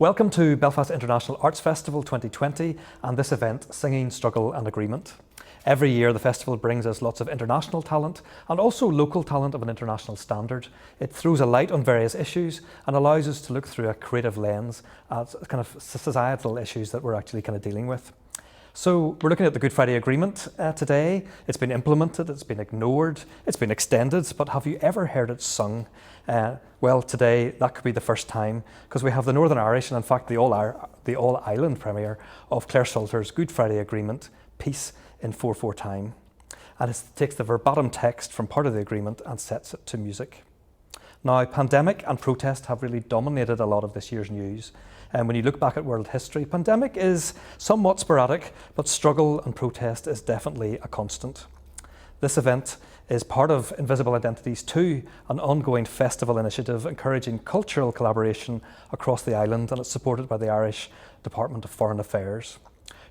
Welcome to Belfast International Arts Festival 2020 and this event, Singing, Struggle and Agreement. Every year the festival brings us lots of international talent and also local talent of an international standard. It throws a light on various issues and allows us to look through a creative lens at kind of societal issues that we're actually kind of dealing with. So we're looking at the Good Friday Agreement today. It's been implemented, it's been ignored, it's been extended, but have you ever heard it sung? Well, today that could be the first time because we have the Northern Irish and in fact the all-island premiere of Claire Salter's Good Friday Agreement, Peace in 4/4 time. And it takes the verbatim text from part of the agreement and sets it to music. Now, pandemic and protest have really dominated a lot of this year's news. And when you look back at world history, pandemic is somewhat sporadic, but struggle and protest is definitely a constant. This event is part of Invisible Identities 2, an ongoing festival initiative encouraging cultural collaboration across the island, and it's supported by the Irish Department of Foreign Affairs.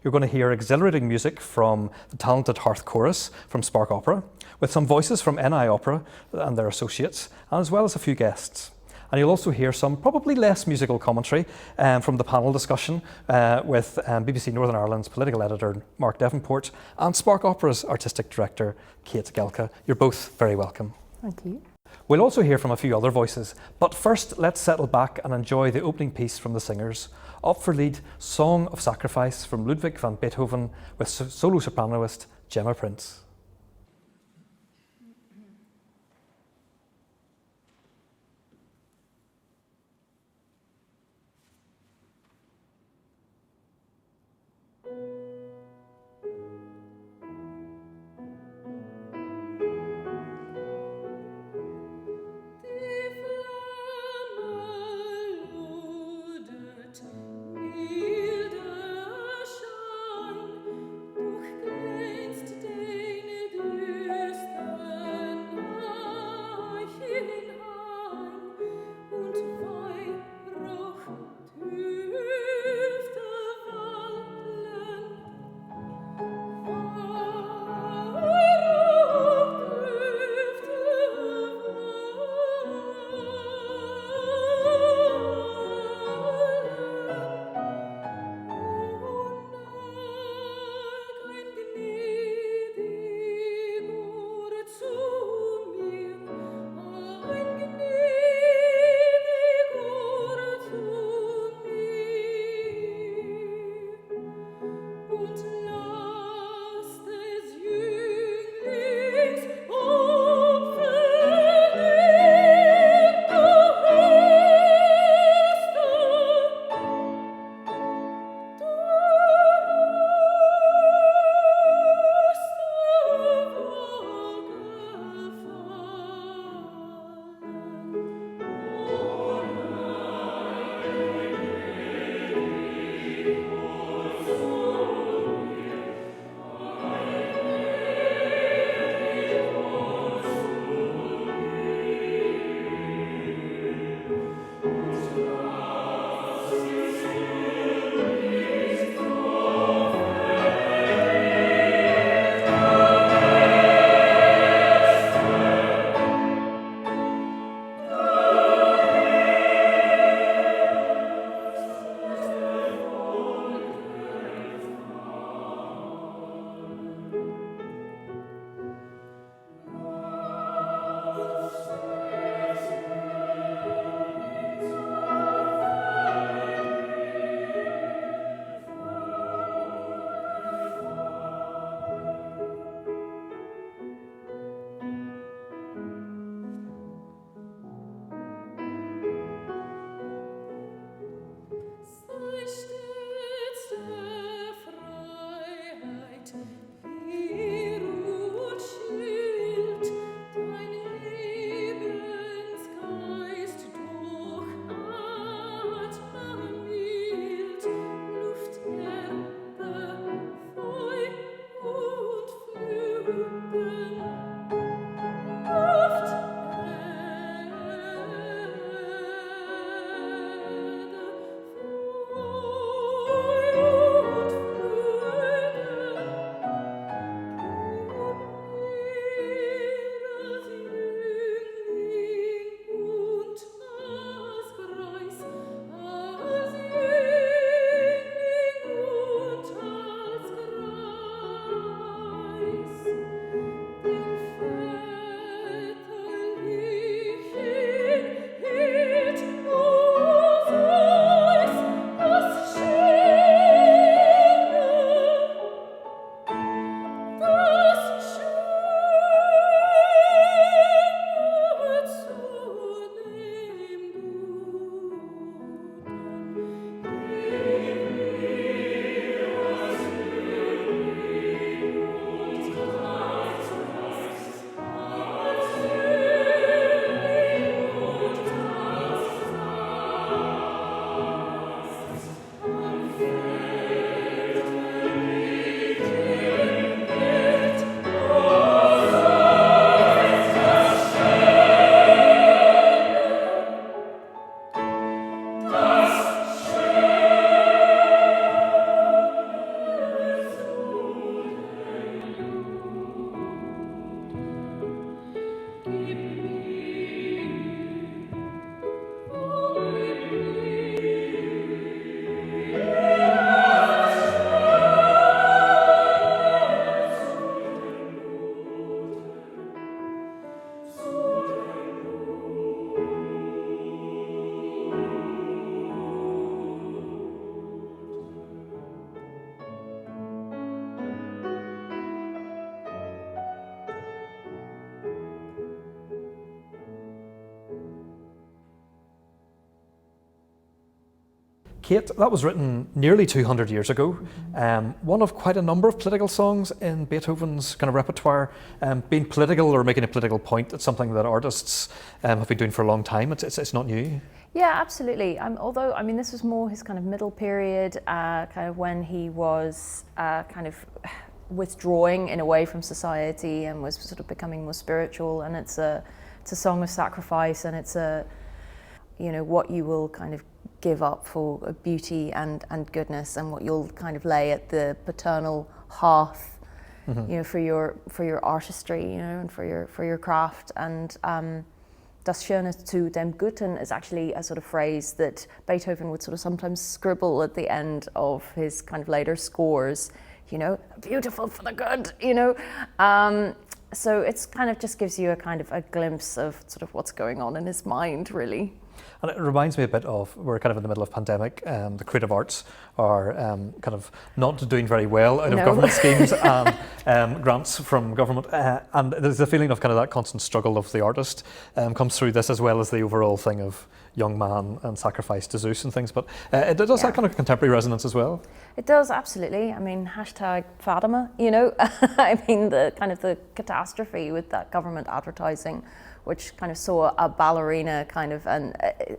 You're going to hear exhilarating music from the talented Hearth Chorus from Spark Opera, with some voices from NI Opera and their associates, and as well as a few guests. And you'll also hear some probably less musical commentary from the panel discussion with BBC Northern Ireland's political editor Mark Devonport and Spark Opera's artistic director Kate Gelka. You're both very welcome. Thank you. We'll also hear from a few other voices, but first let's settle back and enjoy the opening piece from the singers. Up for lead, Song of Sacrifice from Ludwig van Beethoven with solo sopranoist Gemma Prince. Durch glänzt den Kate, that was written nearly 200 years ago. One of quite a number of political songs in Beethoven's kind of repertoire. Being political or making a political point, it's something that artists have been doing for a long time. It's not new. Yeah, absolutely. Although, I mean, this was more his kind of middle period, kind of when he was kind of withdrawing in a way from society and was sort of becoming more spiritual. And it's a song of sacrifice, and it's what you will kind of give up for beauty and goodness, and what you'll kind of lay at the paternal hearth, for your artistry, and for your craft. And Das Schöne zu dem Guten is actually a sort of phrase that Beethoven would sort of sometimes scribble at the end of his kind of later scores, beautiful for the good, So it's kind of just gives you a kind of a glimpse of sort of what's going on in his mind, really. And it reminds me a bit of, we're kind of in the middle of pandemic, the creative arts are kind of not doing very well out of government schemes and grants from government. And there's a feeling of kind of that constant struggle of the artist comes through this, as well as the overall thing of young man and sacrifice to Zeus and things. But it does have kind of contemporary resonance as well. It does, absolutely. I mean, hashtag Fatima, I mean, the kind of the catastrophe with that government advertising, which kind of saw a ballerina kind of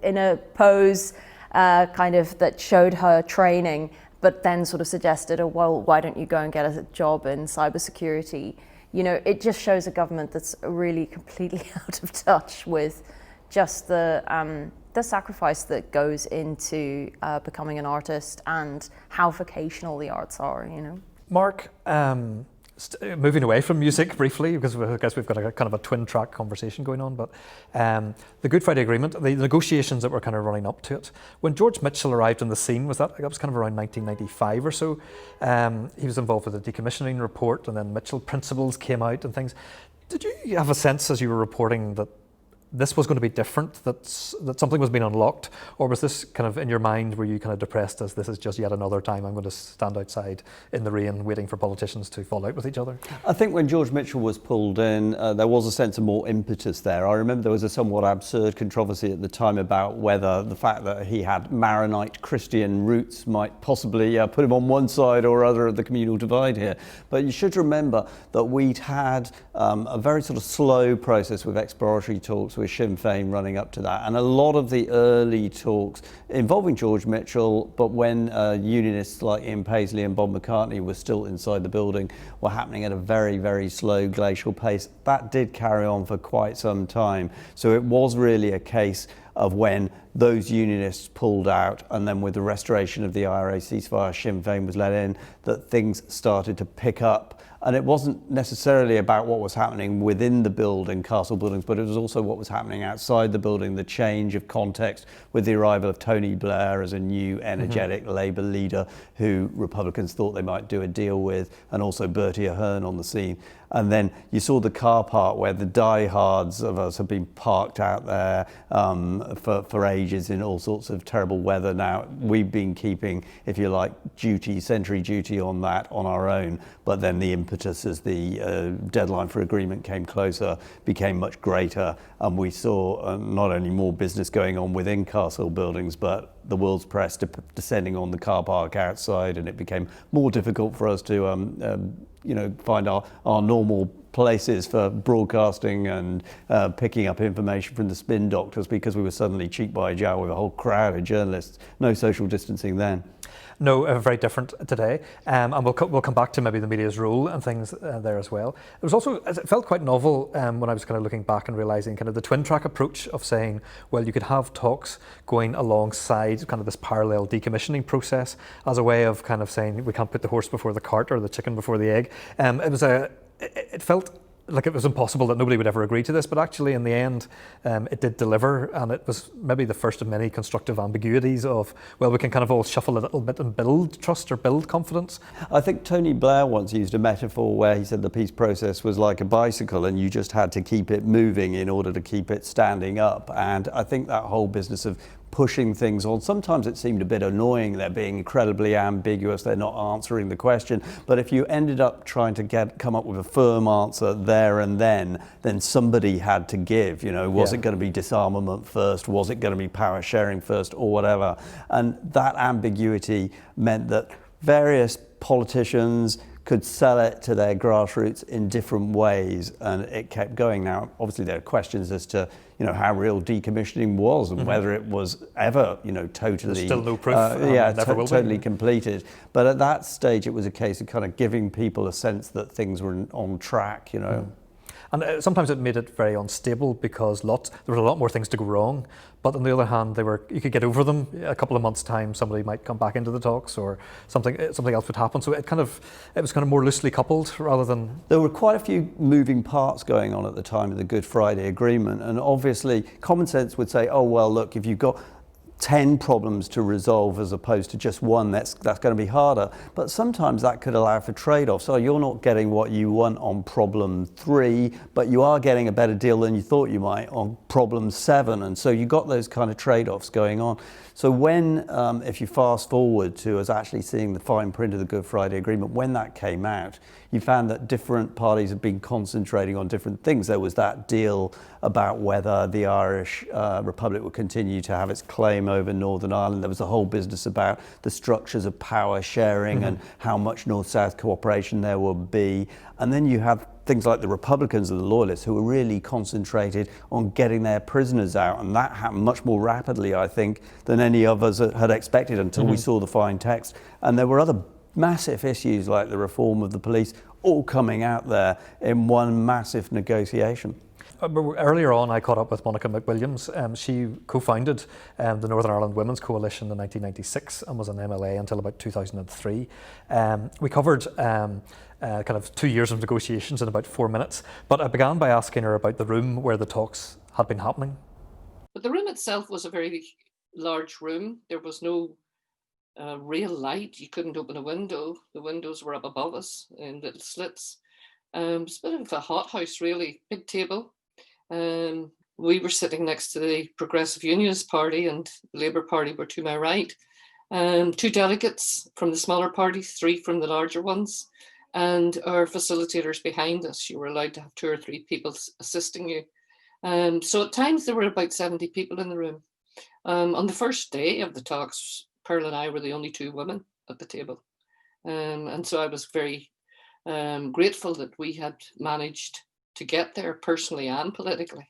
in a pose kind of that showed her training, but then sort of suggested, oh, well, why don't you go and get a job in cybersecurity? It just shows a government that's really completely out of touch with just the sacrifice that goes into becoming an artist and how vocational the arts are, Mark, moving away from music briefly, because I guess we've got a kind of a twin track conversation going on, but the Good Friday Agreement, the negotiations that were kind of running up to it, when George Mitchell arrived on the scene, that was kind of around 1995 or so. He was involved with the decommissioning report, and then Mitchell Principles came out and things. Did you have a sense as you were reporting that this was going to be different, that something was being unlocked, or was this kind of in your mind, were you kind of depressed as this is just yet another time I'm going to stand outside in the rain waiting for politicians to fall out with each other? I think when George Mitchell was pulled in, there was a sense of more impetus there. I remember there was a somewhat absurd controversy at the time about whether the fact that he had Maronite Christian roots might possibly put him on one side or other of the communal divide here. But you should remember that we'd had a very sort of slow process with exploratory talks with Sinn Féin running up to that, and a lot of the early talks involving George Mitchell, but when unionists like Ian Paisley and Bob McCartney were still inside the building, were happening at a very, very slow glacial pace. That did carry on for quite some time. So it was really a case of when those unionists pulled out, and then with the restoration of the IRA ceasefire, Sinn Féin was let in, that things started to pick up. And it wasn't necessarily about what was happening within the building, castle buildings, but it was also what was happening outside the building, the change of context with the arrival of Tony Blair as a new energetic Labour leader who Republicans thought they might do a deal with, and also Bertie Ahern on the scene. And then you saw the car park where the diehards of us have been parked out there for ages in all sorts of terrible weather. Now, we've been keeping, if you like, sentry duty on that on our own. But then the impetus as the deadline for agreement came closer became much greater. And we saw not only more business going on within castle buildings, but the world's press descending on the car park outside, and it became more difficult for us to find our normal places for broadcasting and picking up information from the spin doctors, because we were suddenly cheek by jowl with a whole crowd of journalists. No social distancing then. No, very different today. And we'll come back to maybe the media's role and things there as well. It was also, it felt quite novel when I was kind of looking back and realising kind of the twin track approach of saying, well, you could have talks going alongside kind of this parallel decommissioning process as a way of kind of saying we can't put the horse before the cart or the chicken before the egg. It felt like it was impossible that nobody would ever agree to this, but actually in the end it did deliver, and it was maybe the first of many constructive ambiguities of, well, we can kind of all shuffle a little bit and build trust or build confidence. I think Tony Blair once used a metaphor where he said the peace process was like a bicycle and you just had to keep it moving in order to keep it standing up, and I think that whole business of pushing things on. Sometimes it seemed a bit annoying. They're being incredibly ambiguous. They're not answering the question. But if you ended up trying to come up with a firm answer there and then somebody had to give. You know, was it going to be disarmament first? Was it going to be power sharing first, or whatever? And that ambiguity meant that various politicians could sell it to their grassroots in different ways, and it kept going. Now, obviously, there are questions as to, you know, how real decommissioning was and whether it was ever, you know, totally. There's still no proof. Totally completed. But at that stage, it was a case of kind of giving people a sense that things were on track, you know. And sometimes it made it very unstable because there were a lot more things to go wrong. But on the other hand, you could get over them. A couple of months' time, somebody might come back into the talks, or something else would happen. So it was kind of more loosely coupled rather than. There were quite a few moving parts going on at the time of the Good Friday Agreement, and obviously, common sense would say, "Oh well, look, if you've got 10 problems to resolve as opposed to just one, that's going to be harder." But sometimes that could allow for trade-offs. So you're not getting what you want on problem 3, but you are getting a better deal than you thought you might on problem 7. And so you got those kind of trade-offs going on. So when, if you fast forward to us actually seeing the fine print of the Good Friday Agreement, when that came out, you found that different parties have been concentrating on different things. There was that deal about whether the Irish Republic would continue to have its claim over Northern Ireland. There was a whole business about the structures of power sharing and how much North-South cooperation there would be. And then you have things like the Republicans and the Loyalists who were really concentrated on getting their prisoners out. And that happened much more rapidly, I think, than any of us had expected until we saw the fine text. And there were other massive issues like the reform of the police all coming out there in one massive negotiation. Earlier on, I caught up with Monica McWilliams. She co-founded the Northern Ireland Women's Coalition in 1996 and was an MLA until about 2003. We covered kind of 2 years of negotiations in about 4 minutes, but I began by asking her about the room where the talks had been happening. But the room itself was a very large room. There was no real light. You couldn't open a window. The windows were up above us in little slits. It's a bit of a hothouse, really. Big table. We were sitting next to the Progressive Unionist Party, and the Labour Party were to my right. 2 delegates from the smaller parties, 3 from the larger ones, and our facilitators behind us. You were allowed to have 2 or 3 people assisting you. So at times there were about 70 people in the room. On the first day of the talks, Pearl and I were the only 2 women at the table. And so I was very grateful that we had managed to get there personally and politically.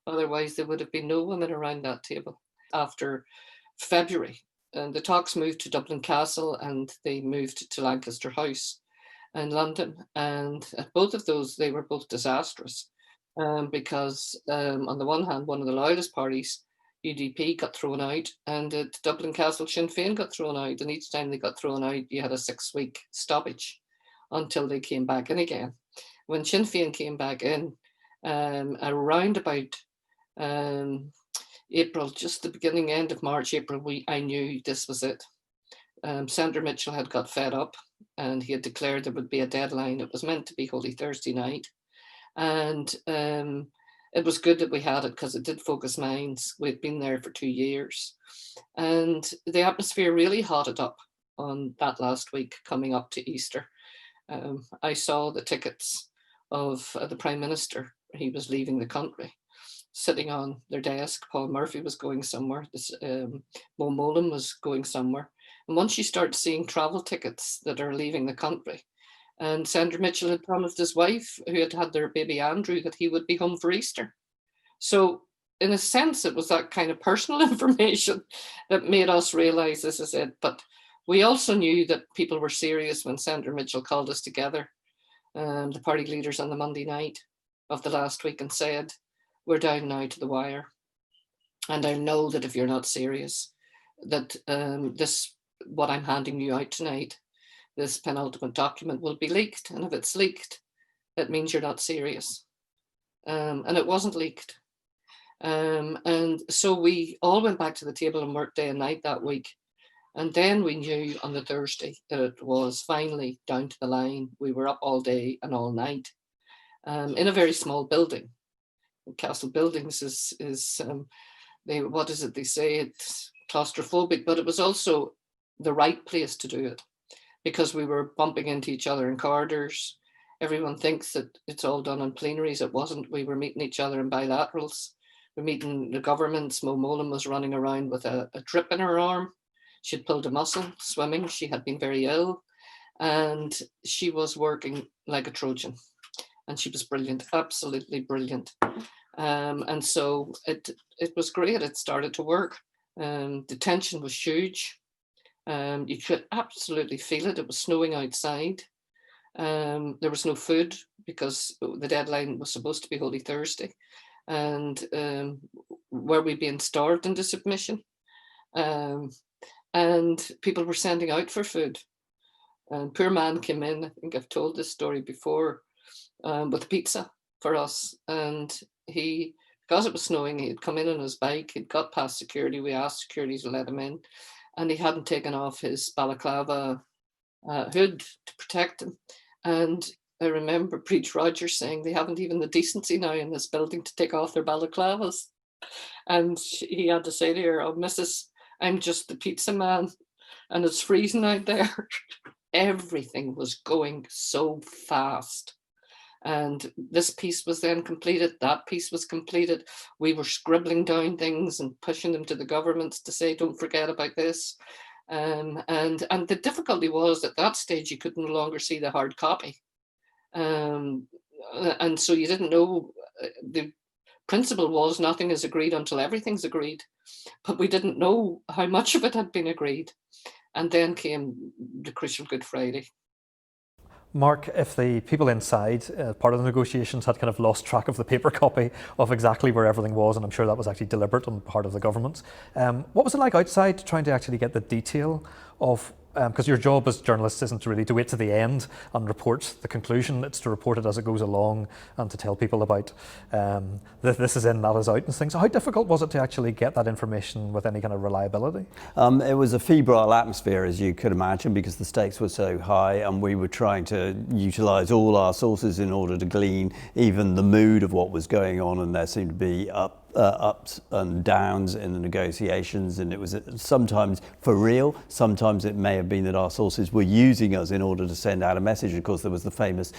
Otherwise, there would have been no women around that table. After February, and the talks moved to Dublin Castle and they moved to Lancaster House in London. And at both of those, they were both disastrous because on the one hand, one of the loudest parties, UDP, got thrown out, and at Dublin Castle, Sinn Féin got thrown out. And each time they got thrown out, you had a 6-week stoppage until they came back in again. When Sinn Féin came back in, around about April, just the beginning, end of March, April, I knew this was it. Senator Mitchell had got fed up and he had declared there would be a deadline. It was meant to be Holy Thursday night. And it was good that we had it because it did focus minds. We'd been there for 2 years. And the atmosphere really hotted up on that last week coming up to Easter. I saw the tickets of the Prime Minister. He was leaving the country, sitting on their desk. Paul Murphy was going somewhere. Mo Mowlam was going somewhere. And once you start seeing travel tickets that are leaving the country, and Senator Mitchell had promised his wife, who had had their baby Andrew, that he would be home for Easter. So in a sense, it was that kind of personal information that made us realise this is it. But we also knew that people were serious when Senator Mitchell called us together, the party leaders, on the Monday night of the last week, and said, "We're down now to the wire. And I know that if you're not serious, that what I'm handing you out tonight, this penultimate document, will be leaked. And if it's leaked, it means you're not serious." And it wasn't leaked. And so we all went back to the table and worked day and night that week. And then we knew on the Thursday that it was finally down to the line. We were up all day and all night in a very small building. Castle Buildings is what is it they say? It's claustrophobic, but it was also the right place to do it because we were bumping into each other in corridors. Everyone thinks that it's all done in plenaries. It wasn't. We were meeting each other in bilaterals. We're meeting the governments. Mo Molan was running around with a drip in her arm. She'd pulled a muscle swimming. She had been very ill and she was working like a Trojan. And she was brilliant, absolutely brilliant. And so it was great. It started to work. The tension was huge. You could absolutely feel it. It was snowing outside. There was no food because the deadline was supposed to be Holy Thursday. And were we being starved into submission? And people were sending out for food. And poor man came in, I think I've told this story before, with pizza for us. And he, because it was snowing, he'd come in on his bike, he'd got past security, we asked security to let him in, and he hadn't taken off his balaclava hood to protect him. And I remember Preach Rogers saying they haven't even the decency now in this building to take off their balaclavas. And he had to say to her, "Oh, Mrs., I'm just the pizza man and it's freezing out there." Everything was going so fast. And this piece was then completed, that piece was completed. We were scribbling down things and pushing them to the governments to say, don't forget about this. And the difficulty was at that stage, you could no longer see the hard copy. And so you didn't know, the principle was nothing is agreed until everything's agreed. But we didn't know how much of it had been agreed. And then came the crucial Good Friday. Mark, if the people inside, part of the negotiations, had kind of lost track of the paper copy of exactly where everything was, and I'm sure that was actually deliberate on the part of the government, what was it like outside trying to actually get the detail of, because your job as journalists isn't really to wait to the end and report the conclusion, it's to report it as it goes along and to tell people about this is in, that is out and things. So how difficult was it to actually get that information with any kind of reliability? It was a febrile atmosphere, as you could imagine, because the stakes were so high and we were trying to utilise all our sources in order to glean even the mood of what was going on, and there seemed to be ups and downs in the negotiations, and it was sometimes for real, sometimes it may have been that our sources were using us in order to send out a message. Of course, there was the famous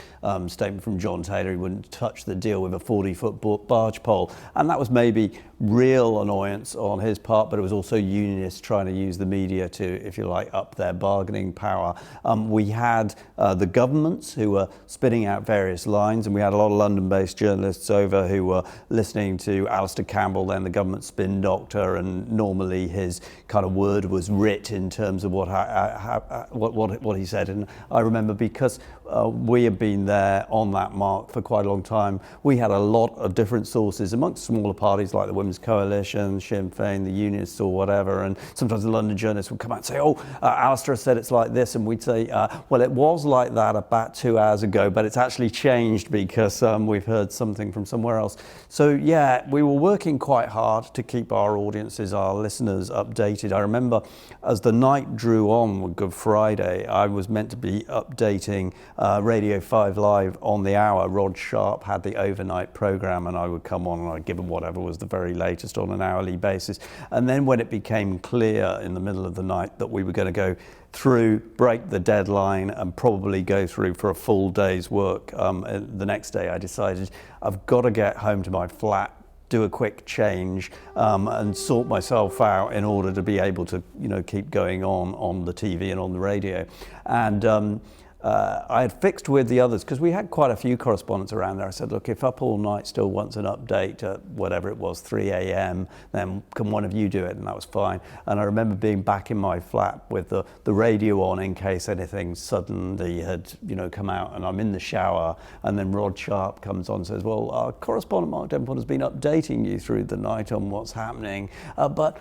statement from John Taylor, he wouldn't touch the deal with a 40-foot barge pole, and that was maybe real annoyance on his part, but it was also unionists trying to use the media to, if you like, up their bargaining power. We had the governments who were spitting out various lines, and we had a lot of London-based journalists over who were listening to Alistair Campbell, then the government spin doctor, and normally his kind of word was writ in terms of what he said. And I remember, because we had been there on that mark for quite a long time, we had a lot of different sources amongst smaller parties like the Women's Coalition, Sinn Féin, the Unionists or whatever, and sometimes the London journalists would come out and say, "Oh, Alistair said it's like this," and we'd say, "Well, it was like that about 2 hours ago, but it's actually changed because we've heard something from somewhere else." So yeah, we were working quite hard to keep our audiences, our listeners, updated. I remember as the night drew on with Good Friday, I was meant to be updating Radio 5 Live on the hour. Rod Sharp had the overnight programme, and I would come on and I'd give him whatever was the very latest on an hourly basis. And then when it became clear in the middle of the night that we were going to go through, break the deadline and probably go through for a full day's work, the next day I decided I've got to get home to my flat, do a quick change and sort myself out in order to be able to, keep going on the TV and on the radio. And I had fixed with the others, because we had quite a few correspondents around there. I said, look, if Up All Night still wants an update at whatever it was, 3 a.m, then can one of you do it? And that was fine. And I remember being back in my flat with the radio on in case anything suddenly had, come out, and I'm in the shower, and then Rod Sharp comes on and says, well, our correspondent Mark Denport has been updating you through the night on what's happening, but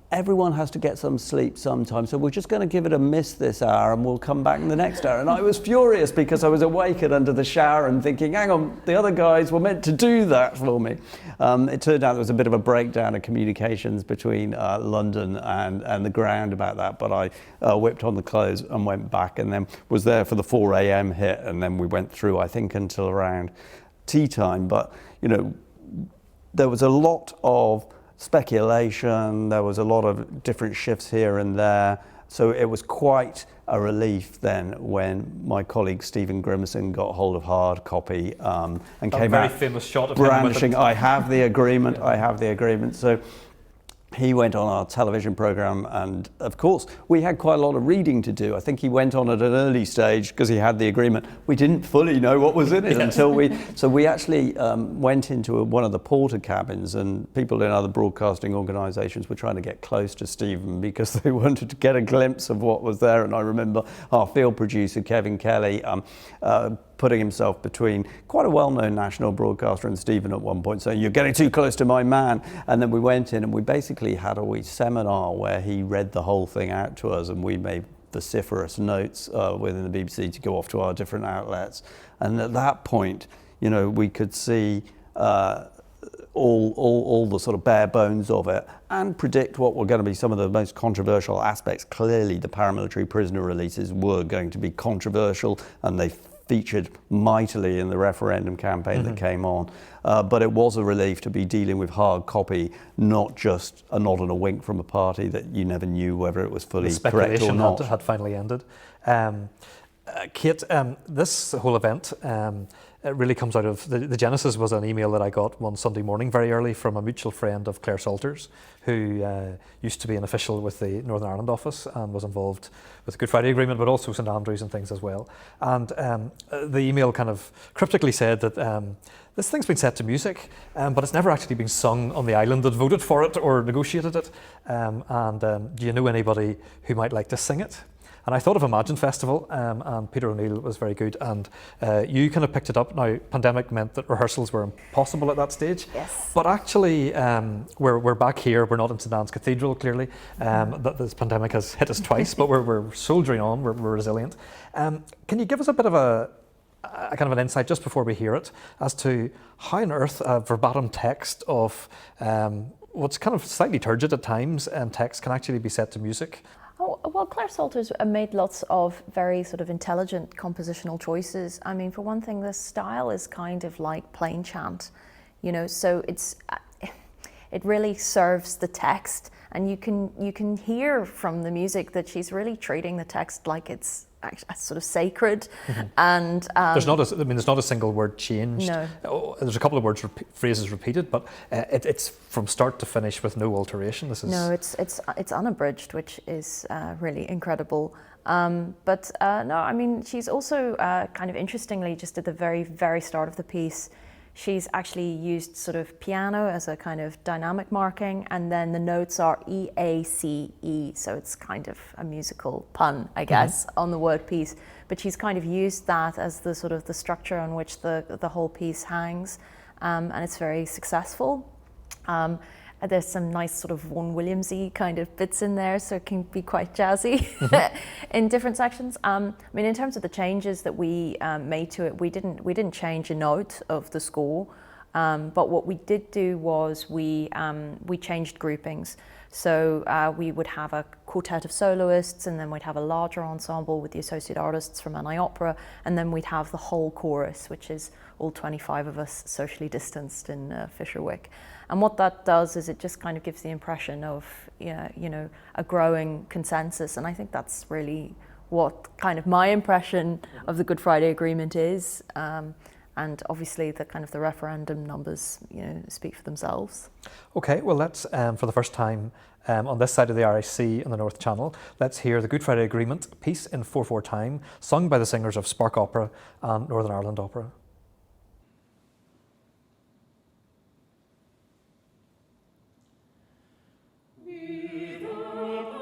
everyone has to get some sleep sometime, so we're just going to give it a miss this hour and we'll come back in the next hour. And I was furious because I was awake and under the shower and thinking, hang on, the other guys were meant to do that for me. It turned out there was a bit of a breakdown of communications between London and the ground about that, but I whipped on the clothes and went back, and then was there for the 4 a.m. hit, and then we went through, I think, until around tea time. But, there was a lot of speculation. There was a lot of different shifts here and there. So it was quite a relief then when my colleague Stephen Grimson got hold of hard copy and came out very famous shot of brandishing, him I have the agreement, I have the agreement. So he went on our television programme, and of course we had quite a lot of reading to do. I think he went on at an early stage because he had the agreement. We didn't fully know what was in it until we actually went into one of the porter cabins, and people in other broadcasting organisations were trying to get close to Stephen because they wanted to get a glimpse of what was there. And I remember our field producer Kevin Kelly putting himself between quite a well-known national broadcaster and Stephen at one point, saying, "You're getting too close to my man." And then we went in and we basically had a wee seminar where he read the whole thing out to us, and we made vociferous notes within the BBC to go off to our different outlets. And at that point, you know, we could see all the sort of bare bones of it and predict what were going to be some of the most controversial aspects. Clearly, the paramilitary prisoner releases were going to be controversial, and they featured mightily in the referendum campaign that came on. But it was a relief to be dealing with hard copy, not just a nod and a wink from a party that you never knew whether it was fully correct or not. The speculation had finally ended. Kate, this whole event it really comes out of, the genesis was an email that I got one Sunday morning very early from a mutual friend of Claire Salters, who used to be an official with the Northern Ireland office and was involved with the Good Friday Agreement, but also St Andrews and things as well. And the email kind of cryptically said that this thing's been set to music, but it's never actually been sung on the island that voted for it or negotiated it. Do you know anybody who might like to sing it? And I thought of Imagine Festival, and Peter O'Neill was very good, and you kind of picked it up. Now, pandemic meant that rehearsals were impossible at that stage. Yes. But actually, we're back here. We're not in St Anne's Cathedral, clearly. That this pandemic has hit us twice, but we're soldiering on. We're resilient. Can you give us a bit of a kind of an insight just before we hear it as to how on earth a verbatim text of what's kind of slightly turgid at times text can actually be set to music? Oh, well, Claire Salters made lots of very sort of intelligent compositional choices. I mean, for one thing, the style is kind of like plain chant, you know, so it really serves the text, and you can hear from the music that she's really treating the text like it's sort of sacred. And there's not a single word changed. No. There's a couple of phrases repeated, but it's from start to finish with no alteration. No, it's unabridged, which is really incredible. But no, I mean, she's also kind of interestingly, just at the very, very start of the piece, she's actually used sort of piano as a kind of dynamic marking, and then the notes are E-A-C-E, so it's kind of a musical pun, I guess, on the word piece. But she's kind of used that as the sort of the structure on which the whole piece hangs, and it's very successful. There's some nice sort of Vaughan Williams-y kind of bits in there, so it can be quite jazzy in different sections. I mean, in terms of the changes that we made to it, we didn't change a note of the score, but what we did do was we changed groupings. So we would have a quartet of soloists, and then we'd have a larger ensemble with the associate artists from NI Opera, and then we'd have the whole chorus, which is all 25 of us socially distanced in Fisherwick. And what that does is it just kind of gives the impression of, you know, a growing consensus. And I think that's really what kind of my impression of the Good Friday Agreement is. And obviously the kind of the referendum numbers, you know, speak for themselves. Okay, well, let's, for the first time on this side of the RIC in the North Channel, let's hear the Good Friday Agreement, piece in 4/4 time, sung by the singers of Spark Opera and Northern Ireland Opera. Of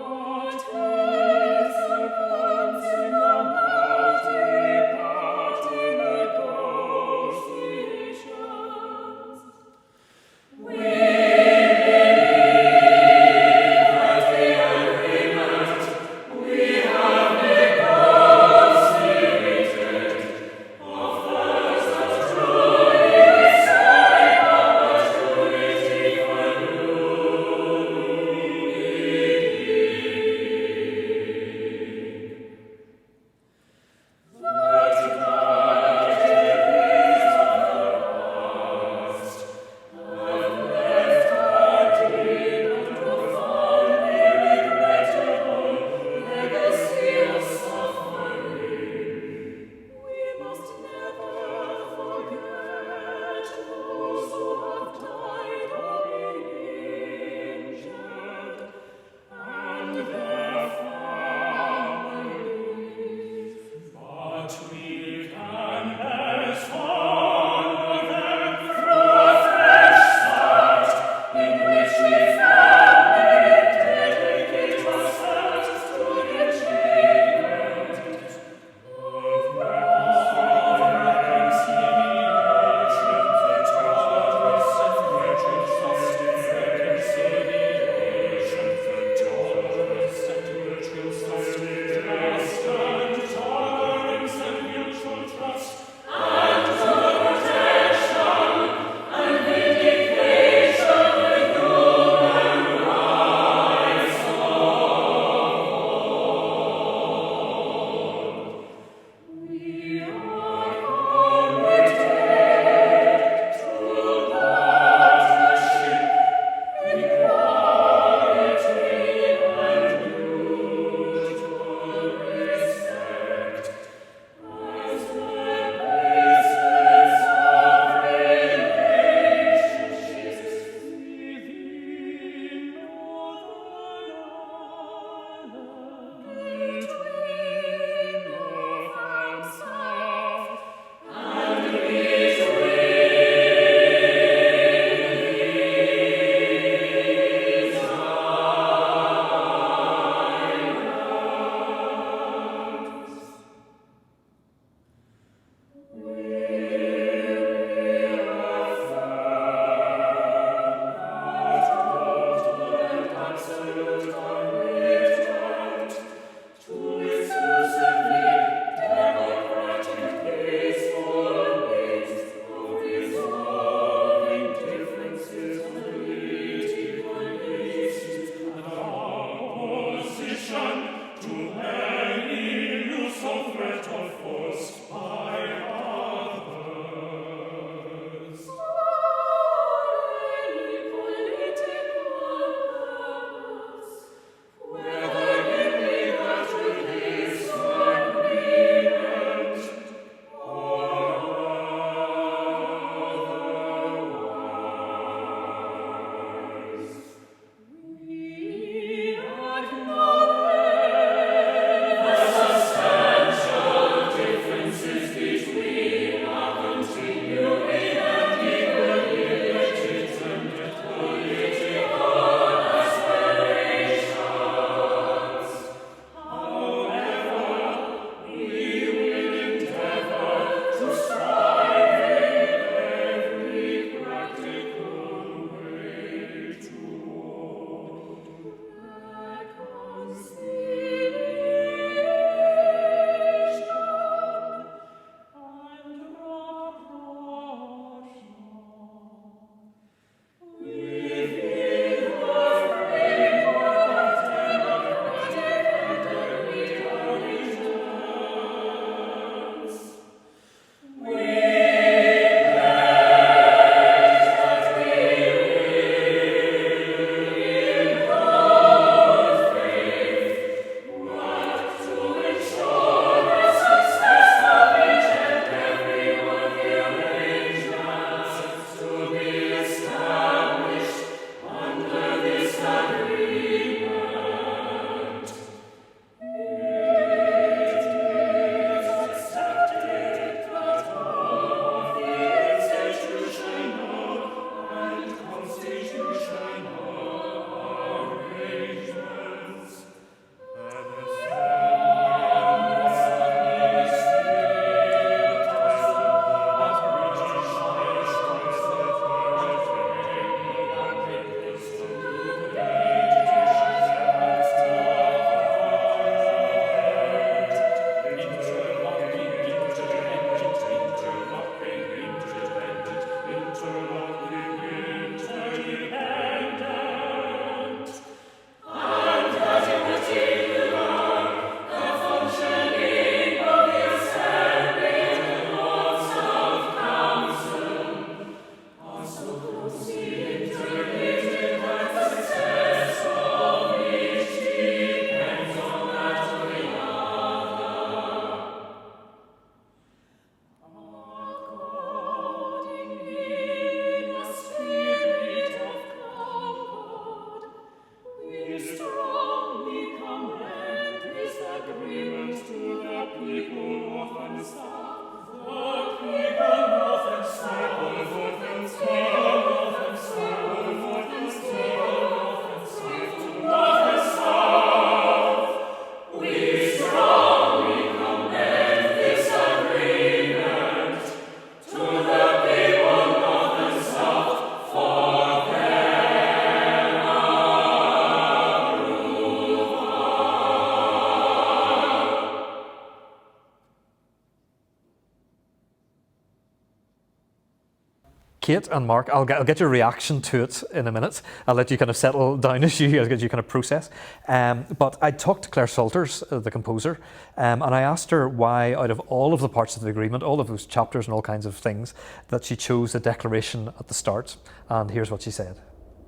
Kate and Mark, I'll get your reaction to it in a minute. I'll let you kind of settle down as I'll get you kind of process. But I talked to Claire Salters, the composer, and I asked her why, out of all of the parts of the agreement, all of those chapters and all kinds of things, that she chose the declaration at the start. And here's what she said.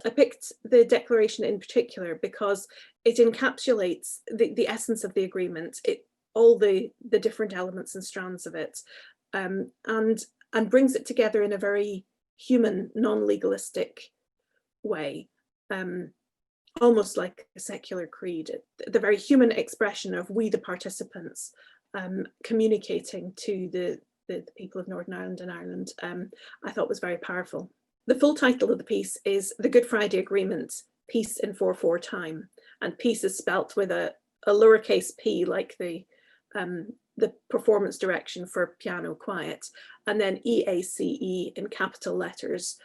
I picked the declaration in particular because it encapsulates the essence of the agreement, all the different elements and strands of it, and brings it together in a very human, non-legalistic way, almost like a secular creed. The very human expression of we, the participants, communicating to the people of Northern Ireland and Ireland, I thought was very powerful. The full title of the piece is The Good Friday Agreement, Peace in 4/4 Time. And peace is spelt with a lowercase p, like the performance direction for piano quiet, and then EACE in capital letters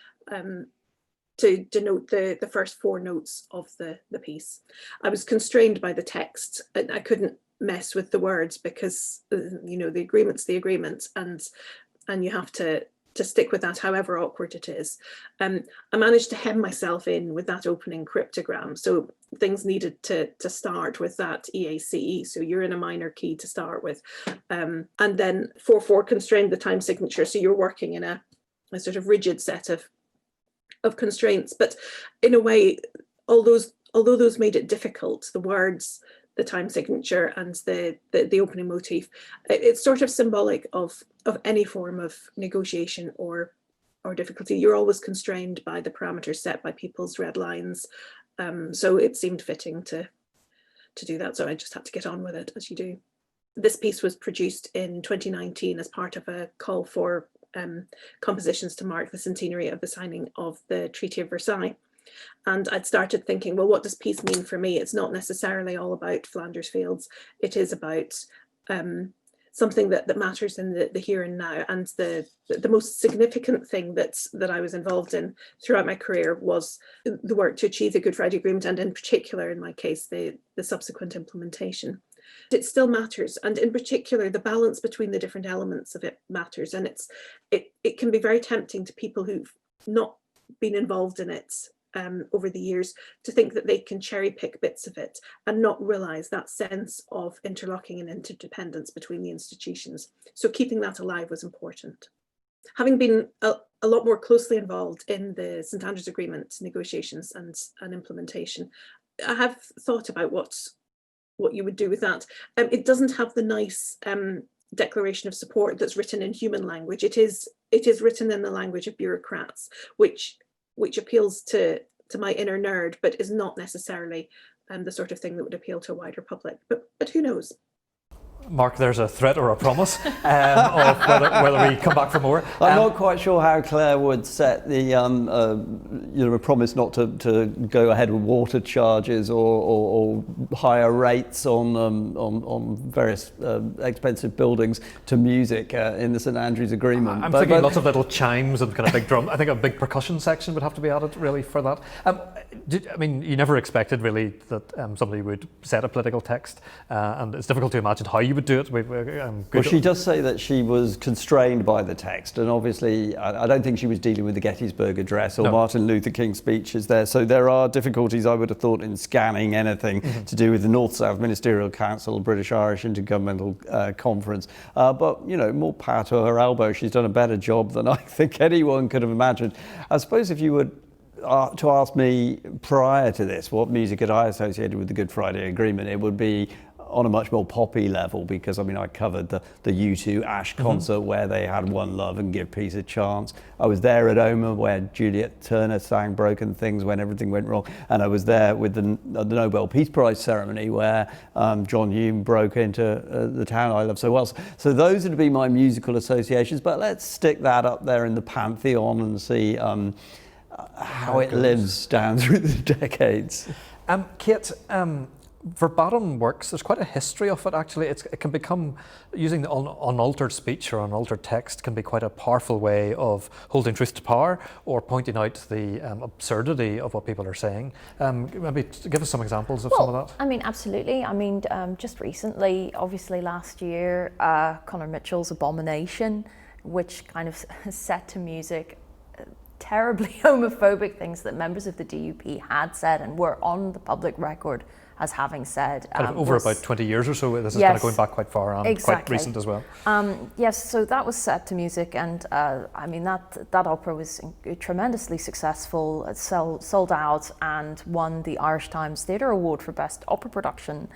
to denote the first 4 notes of the piece. I was constrained by the text. I couldn't mess with the words because, the agreement's the agreement, and you have to stick with that, however awkward it is. I managed to hem myself in with that opening cryptogram. So things needed to start with that EACE. So you're in a minor key to start with. And then 4/4 constrained the time signature. So you're working in a sort of rigid set of constraints. But in a way, although those made it difficult, the words, the time signature, and the opening motif, it's sort of symbolic of any form of negotiation or difficulty. You're always constrained by the parameters set by people's red lines, so it seemed fitting to do that. So I just had to get on with it, as you do. This piece was produced in 2019 as part of a call for compositions to mark the centenary of the signing of the Treaty of Versailles. And I'd started thinking, well, what does peace mean for me? It's not necessarily all about Flanders Fields. It is about something that matters in the here and now. And the most significant thing that I was involved in throughout my career was the work to achieve the Good Friday Agreement, and in particular, in my case, the subsequent implementation. It still matters, and in particular, the balance between the different elements of it matters. And it can be very tempting to people who've not been involved in it over the years to think that they can cherry pick bits of it and not realize that sense of interlocking and interdependence between the institutions. So keeping that alive was important. Having been a lot more closely involved in the St Andrews Agreement negotiations and implementation, I have thought about what you would do with that. It doesn't have the nice declaration of support that's written in human language. It is written in the language of bureaucrats, which appeals to my inner nerd, but is not necessarily the sort of thing that would appeal to a wider public. But who knows? Mark, there's a threat or a promise of whether we come back for more. I'm not quite sure how Claire would set the a promise not to go ahead with water charges or higher rates on various expensive buildings to music in the St Andrews Agreement. I'm thinking lots of little chimes and kind of big drum. I think a big percussion section would have to be added really for that. You never expected really that somebody would set a political text, and it's difficult to imagine how you would do it. Well, she does say that she was constrained by the text, and obviously I don't think she was dealing with the Gettysburg Address or Martin Luther King speeches there, so there are difficulties, I would have thought, in scanning anything to do with the North-South Ministerial Council, British-Irish Intergovernmental Conference, but more power to her elbow. She's done a better job than I think anyone could have imagined. I suppose if you would to ask me prior to this what music had I associated with the Good Friday Agreement, it would be on a much more poppy level, because I covered the U2 Ash concert where they had One Love and Give Peace a Chance. I was there at Omagh where Juliet Turner sang Broken Things when everything went wrong, and I was there with the Nobel Peace Prize ceremony where John Hume broke into the town I love so well. So those would be my musical associations, but let's stick that up there in the pantheon and see how it lives down through the decades. Kate, verbatim works, there's quite a history of it actually. It can become, using the unaltered speech or unaltered text can be quite a powerful way of holding truth to power or pointing out the absurdity of what people are saying. Maybe give us some examples of some of that. Absolutely. Just recently, obviously last year, Conor Mitchell's Abomination, which kind of set to music terribly homophobic things that members of the DUP had said and were on the public record as having said. Kind of over about 20 years or so. This is Yes, kind of going back quite far and quite recent as well. Yes, so that was set to music, and I mean that opera was tremendously successful. It sold out and won the Irish Times Theatre Award for Best Opera Production.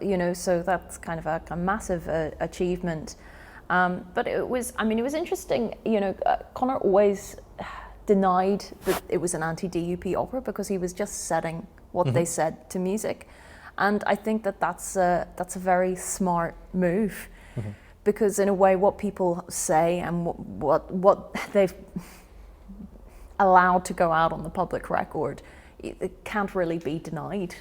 You know, so that's kind of a massive achievement. But it was interesting. You know, Conor always denied that it was an anti-DUP opera because he was just setting what they said to music, and I think that's a very smart move, because in a way, what people say and what they've allowed to go out on the public record, it can't really be denied.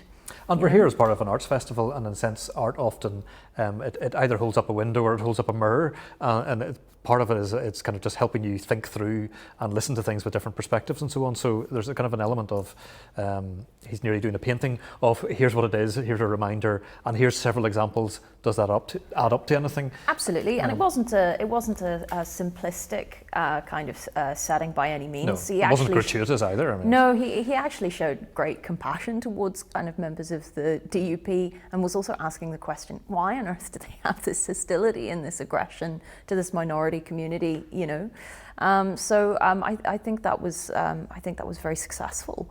And we're here as part of an arts festival, and in a sense, art often it either holds up a window or it holds up a mirror, and part of it is it's kind of just helping you think through and listen to things with different perspectives and so on. So there's a kind of an element of he's nearly doing a painting of here's what it is, here's a reminder, and here's several examples. Does that add up to anything? Absolutely, and it wasn't a simplistic kind of setting by any means. No, it wasn't gratuitous either. I mean, no, he actually showed great compassion towards kind of members of the DUP, and was also asking the question, why on earth do they have this hostility and this aggression to this minority community? You know, I think that was very successful.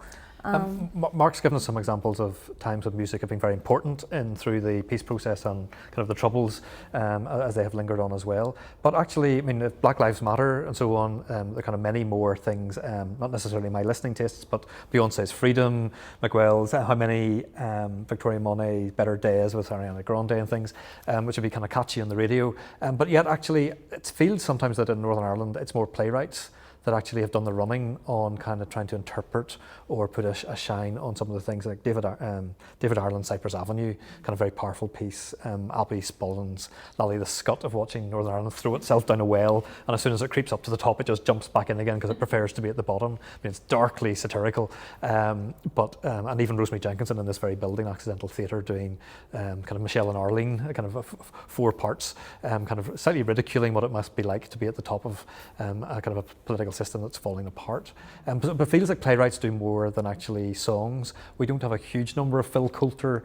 Mark's given us some examples of times when music have been very important through the peace process and kind of the Troubles as they have lingered on as well. But actually, I mean, if Black Lives Matter and so on, there are kind of many more things, not necessarily my listening tastes, but Beyonce's Freedom, Miguel's How Many, Victoria Monet, Better Days with Ariana Grande and things, which would be kind of catchy on the radio. But yet actually, it feels sometimes that in Northern Ireland, it's more playwrights that actually have done the running on kind of trying to interpret or put a shine on some of the things, like David Ireland's Cypress Avenue, kind of very powerful piece. Albie Spollen's Lally the Scut of watching Northern Ireland throw itself down a well, and as soon as it creeps up to the top, it just jumps back in again because it prefers to be at the bottom. I mean, it's darkly satirical, and even Rosemary Jenkinson in this very building, Accidental Theatre, doing kind of Michelle and Arlene, kind of 4 parts, kind of slightly ridiculing what it must be like to be at the top of a kind of a political system that's falling apart. But it feels like playwrights do more than actually songs. We don't have a huge number of Phil Coulter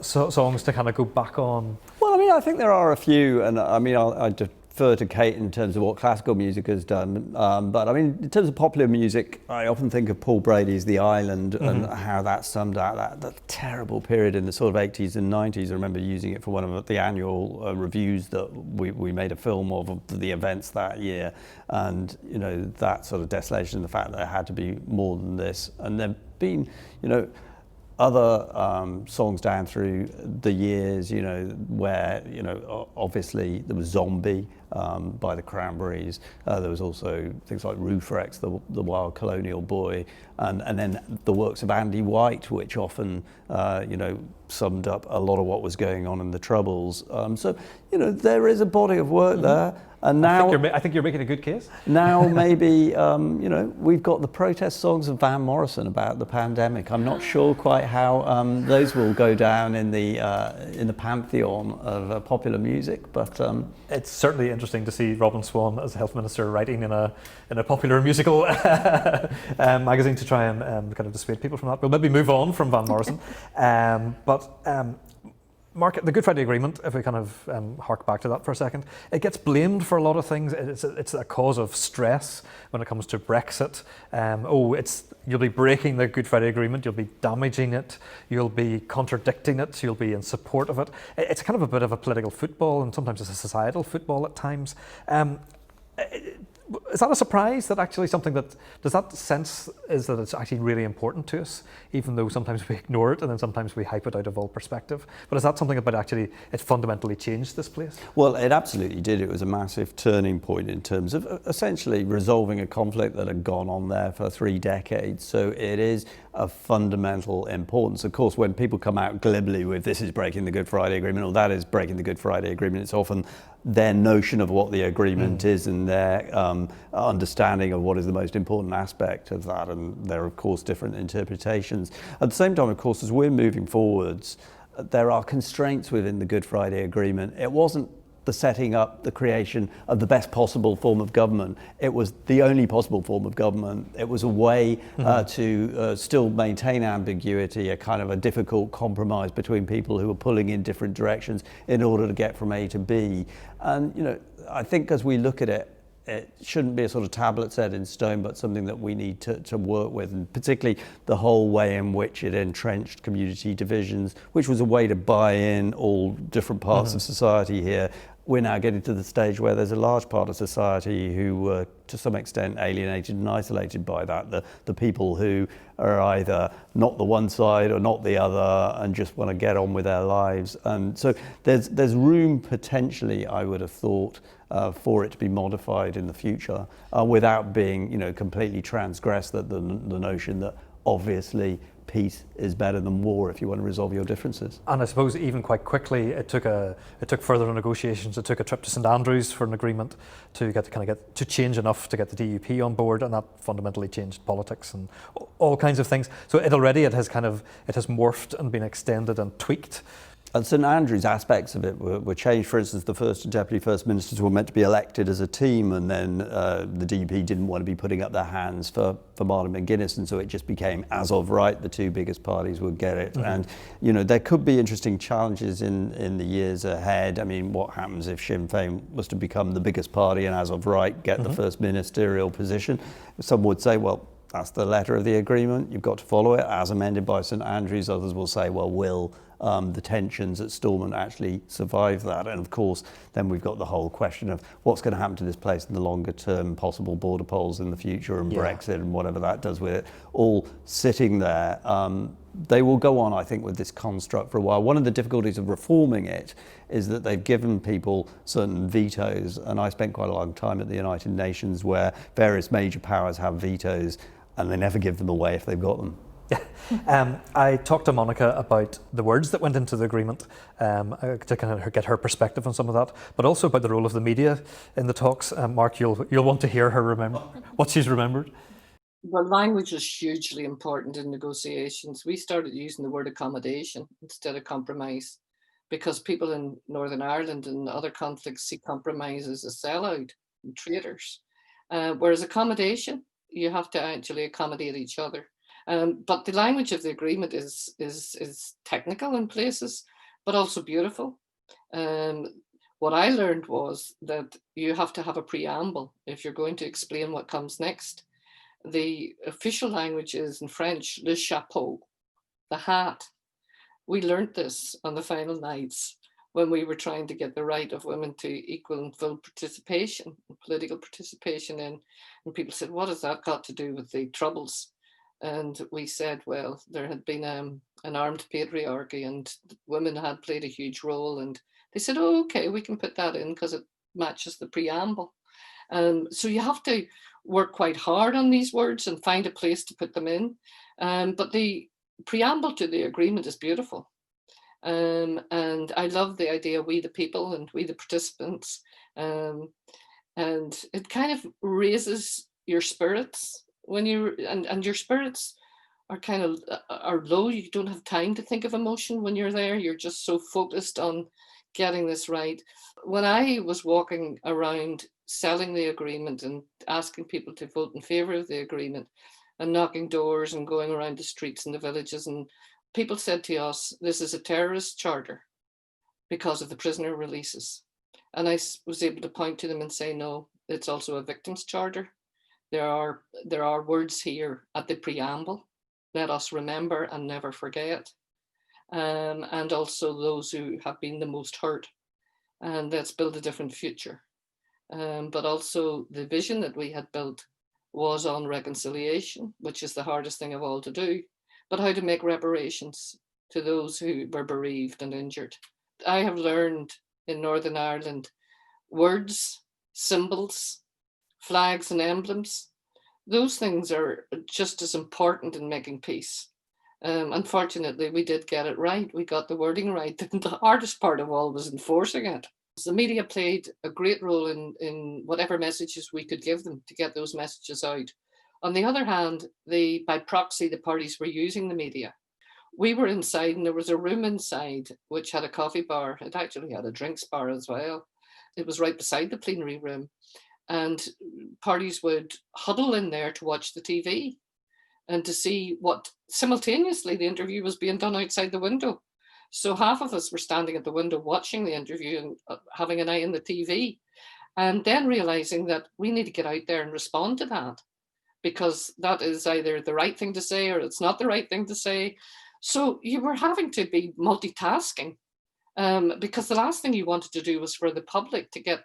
songs to kind of go back on. Well, I mean, I think there are a few, and I mean, I defer to Kate in terms of what classical music has done. But I mean, in terms of popular music, I often think of Paul Brady's The Island and how that summed out that terrible period in the sort of 80s and 90s. I remember using it for one of the annual reviews that we made a film of the events that year. And, you know, that sort of desolation, the fact that there had to be more than this. And there've been, you know, other songs down through the years, you know, where, you know, obviously there was Zombie by the Cranberries. There was also things like Rufrex, the Wild Colonial Boy, and then the works of Andy White, which often, you know, summed up a lot of what was going on in the Troubles. So, you know, there is a body of work there. And now, I think you're making a good case. Now maybe, you know, we've got the protest songs of Van Morrison about the pandemic. I'm not sure quite how those will go down in the pantheon of popular music, but it's certainly interesting to see Robin Swan as health minister writing in a popular musical magazine to try and kind of dissuade people from that. We'll maybe move on from Van Morrison, Mark, the Good Friday Agreement, if we kind of hark back to that for a second, it gets blamed for a lot of things. It's a cause of stress when it comes to Brexit. You'll be breaking the Good Friday Agreement, you'll be damaging it, you'll be contradicting it, you'll be in support of it. It's kind of a bit of a political football, and sometimes it's a societal football at times. Is that a surprise that actually does that sense is that it's actually really important to us, even though sometimes we ignore it and then sometimes we hype it out of all perspective? But is that something about actually it fundamentally changed this place? Well, it absolutely did. It was a massive turning point in terms of essentially resolving a conflict that had gone on there for 3 decades. So it is of fundamental importance. Of course, when people come out glibly with this is breaking the Good Friday Agreement or that is breaking the Good Friday Agreement, it's often their notion of what the agreement is and their understanding of what is the most important aspect of that, and there are of course different interpretations. At the same time, of course, as we're moving forwards, there are constraints within the Good Friday Agreement. It wasn't the setting up, the creation of the best possible form of government. It was the only possible form of government. It was a way to still maintain ambiguity, a kind of a difficult compromise between people who were pulling in different directions in order to get from A to B. And, you know, I think as we look at it, it shouldn't be a sort of tablet set in stone, but something that we need to work with, and particularly the whole way in which it entrenched community divisions, which was a way to buy in all different parts of society here. We're now getting to the stage where there's a large part of society who were to some extent alienated and isolated by that. The people who are either not the one side or not the other and just want to get on with their lives. And so there's room potentially, I would have thought, for it to be modified in the future without being, you know, completely transgressed the notion that obviously peace is better than war if you want to resolve your differences. And I suppose even quite quickly it took further negotiations. It took a trip to St Andrews for an agreement to get to change enough to get the DUP on board, and that fundamentally changed politics and all kinds of things. So it has morphed and been extended and tweaked. And St Andrews aspects of it were changed. For instance, the first and deputy first ministers were meant to be elected as a team, and then the DUP didn't want to be putting up their hands for Martin McGuinness, and so it just became, as of right, the two biggest parties would get it. And, you know, there could be interesting challenges in the years ahead. I mean, what happens if Sinn Féin was to become the biggest party and, as of right, get the first ministerial position? Some would say, well, that's the letter of the agreement, you've got to follow it as amended by St Andrews. Others will say, well, will the tensions at Stormont actually survive that? And of course, then we've got the whole question of what's going to happen to this place in the longer term, possible border polls in the future and Brexit and whatever that does with it, all sitting there. They will go on, I think, with this construct for a while. One of the difficulties of reforming it is that they've given people certain vetoes, and I spent quite a long time at the United Nations where various major powers have vetoes and they never give them away if they've got them. I talked to Monica about the words that went into the agreement to kind of get her perspective on some of that, but also about the role of the media in the talks. Mark, you'll want to hear her remember what she's remembered. Well, language is hugely important in negotiations. We started using the word accommodation instead of compromise because people in Northern Ireland and other conflicts see compromise as a sellout and traitors. Whereas accommodation, you have to actually accommodate each other. But the language of the agreement is technical in places, but also beautiful. What I learned was that you have to have a preamble if you're going to explain what comes next. The official language is in French, le chapeau, the hat. We learned this on the final nights when we were trying to get the right of women to equal and full participation, political participation in. And people said, what has that got to do with the Troubles? And we said, well, there had been an armed patriarchy and women had played a huge role. And they said, oh, okay, we can put that in because it matches the preamble. So you have to work quite hard on these words and find a place to put them in. But the preamble to the agreement is beautiful. And I love the idea, we the people and we the participants. And it kind of raises your spirits when and your spirits are kind of are low. You don't have time to think of emotion when you're there. You're just so focused on getting this right. When I was walking around selling the agreement and asking people to vote in favour of the agreement and knocking doors and going around the streets and the villages, and people said to us, this is a terrorist charter because of the prisoner releases. And I was able to point to them and say, no, it's also a victims charter. There are words here at the preamble. Let us remember and never forget. And also those who have been the most hurt. And let's build a different future. But also the vision that we had built was on reconciliation, which is the hardest thing of all to do, but how to make reparations to those who were bereaved and injured. I have learned in Northern Ireland, words, symbols, flags and emblems, those things are just as important in making peace. Unfortunately, we did get it right. We got the wording right. The hardest part of all was enforcing it. The media played a great role in whatever messages we could give them to get those messages out. On the other hand, by proxy, the parties were using the media. We were inside and there was a room inside which had a coffee bar. It actually had a drinks bar as well. it was right beside the plenary room, and parties would huddle in there to watch the TV and to see what simultaneously the interview was being done outside the window. So half of us were standing at the window watching the interview and having an eye on the TV, and then realizing that we need to get out there and respond to that, because that is either the right thing to say or it's not the right thing to say. So you were having to be multitasking, because the last thing you wanted to do was for the public to get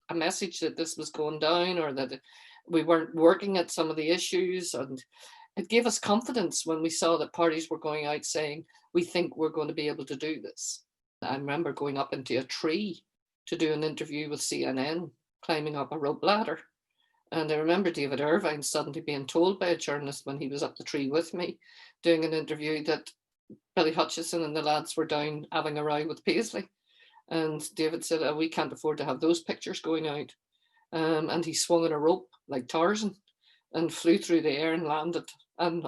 a message that this was going down, or that we weren't working at some of the issues. And it gave us confidence when we saw that parties were going out saying, we think we're going to be able to do this. I remember going up into a tree to do an interview with CNN, climbing up a rope ladder. And I remember David Irvine suddenly being told by a journalist when he was up the tree with me doing an interview that Billy Hutchison and the lads were down having a row with Paisley. And David said, oh, we can't afford to have those pictures going out. And he swung on a rope like Tarzan and flew through the air and landed on